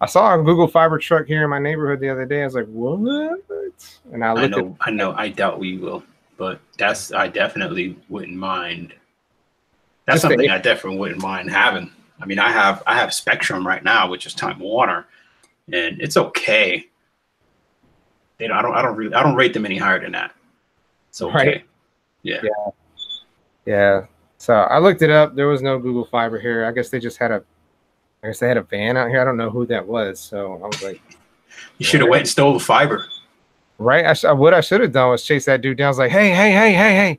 I saw a Google Fiber truck here in my neighborhood the other day. I was like, what? And I looked I know. I doubt we will, but I definitely wouldn't mind. That's something I definitely wouldn't mind having. I mean, I have Spectrum right now, which is Time Warner, and it's okay. I don't rate them any higher than that. It's okay. Right? Yeah. So I looked it up. There was no Google Fiber here. I guess they had a van out here. I don't know who that was. So I was like, you should have went and stole the fiber. Right. What I should have done was chase that dude down. I was like, hey.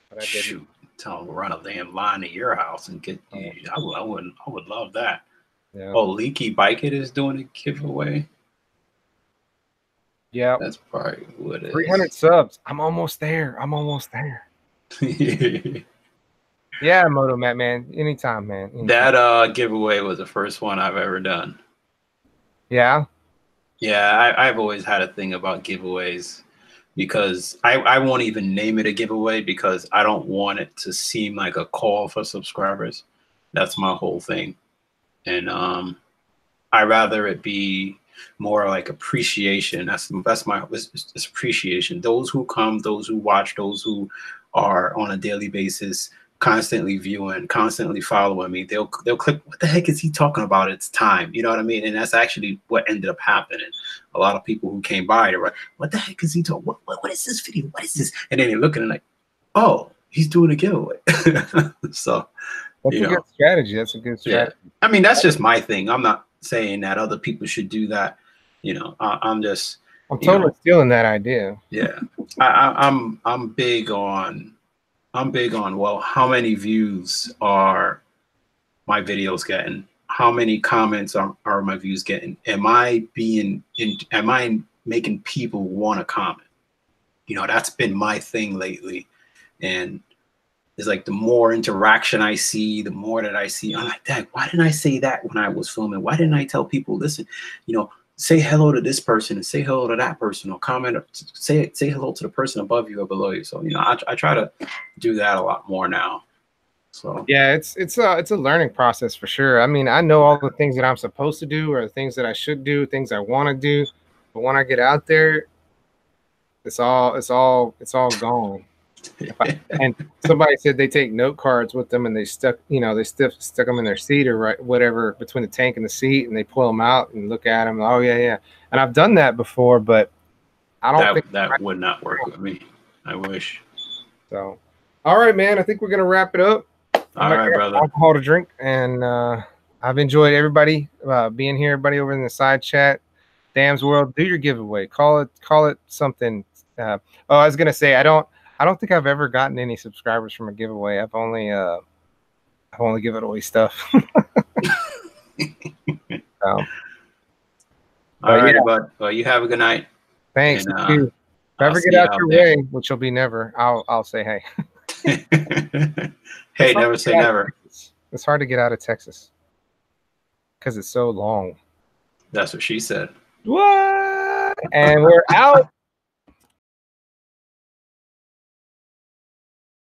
But I didn't. Shoot, tell him to run a damn line to your house and get. I would love that. Yeah. Oh, Leaky Bike It is doing a giveaway. Yeah. That's probably what it is. 300 subs. I'm almost there. Yeah, Moto Matt, man. Anytime, man. Anytime. That giveaway was the first one I've ever done. Yeah. Yeah, I've always had a thing about giveaways because I won't even name it a giveaway because I don't want it to seem like a call for subscribers. That's my whole thing. And I rather it be more like appreciation. That's my it's appreciation. Those who come, those who watch, those who are on a daily basis, constantly viewing, constantly following me, they'll click, what the heck is he talking about? It's time. You know what I mean? And that's actually what ended up happening. A lot of people who came by, they're like, what the heck is he talking? What is this video? What is this? And then they're looking and like, oh, he's doing a giveaway. So that's a good strategy. That's a good strategy. Yeah. I mean, that's just my thing. I'm not saying that other people should do that. You know, I'm totally stealing that idea. Yeah. I'm big on well, how many views are my videos getting? How many comments are my views getting? Am I making people want to comment? You know, that's been my thing lately. And it's like the more interaction I see, the more that I see, I'm like, dang, why didn't I say that when I was filming? Why didn't I tell people, listen, you know, say hello to this person and say hello to that person, or comment, or say hello to the person above you or below you. So, you know, I try to do that a lot more now. So yeah, it's a learning process for sure. I mean, I know all the things that I'm supposed to do or the things that I should do, things I want to do, but when I get out there, it's all gone. And somebody said they take note cards with them and they stuck them in their seat or whatever between the tank and the seat, and they pull them out and look at them. Oh yeah. And I've done that before, but I don't think that would not work with me. I wish. So, all right, man. I think we're gonna wrap it up. All right, brother. Alcohol to drink, and I've enjoyed everybody being here. Everybody over in the side chat. Dam's World, do your giveaway. Call it something. I was gonna say I don't think I've ever gotten any subscribers from a giveaway. I've only given away stuff. All right, yeah. Bud. Well, you have a good night. Thanks. If I ever get out your way, which will be never, I'll say hey. Hey, never say never. It's hard to get out of Texas because it's so long. That's what she said. What? And we're out.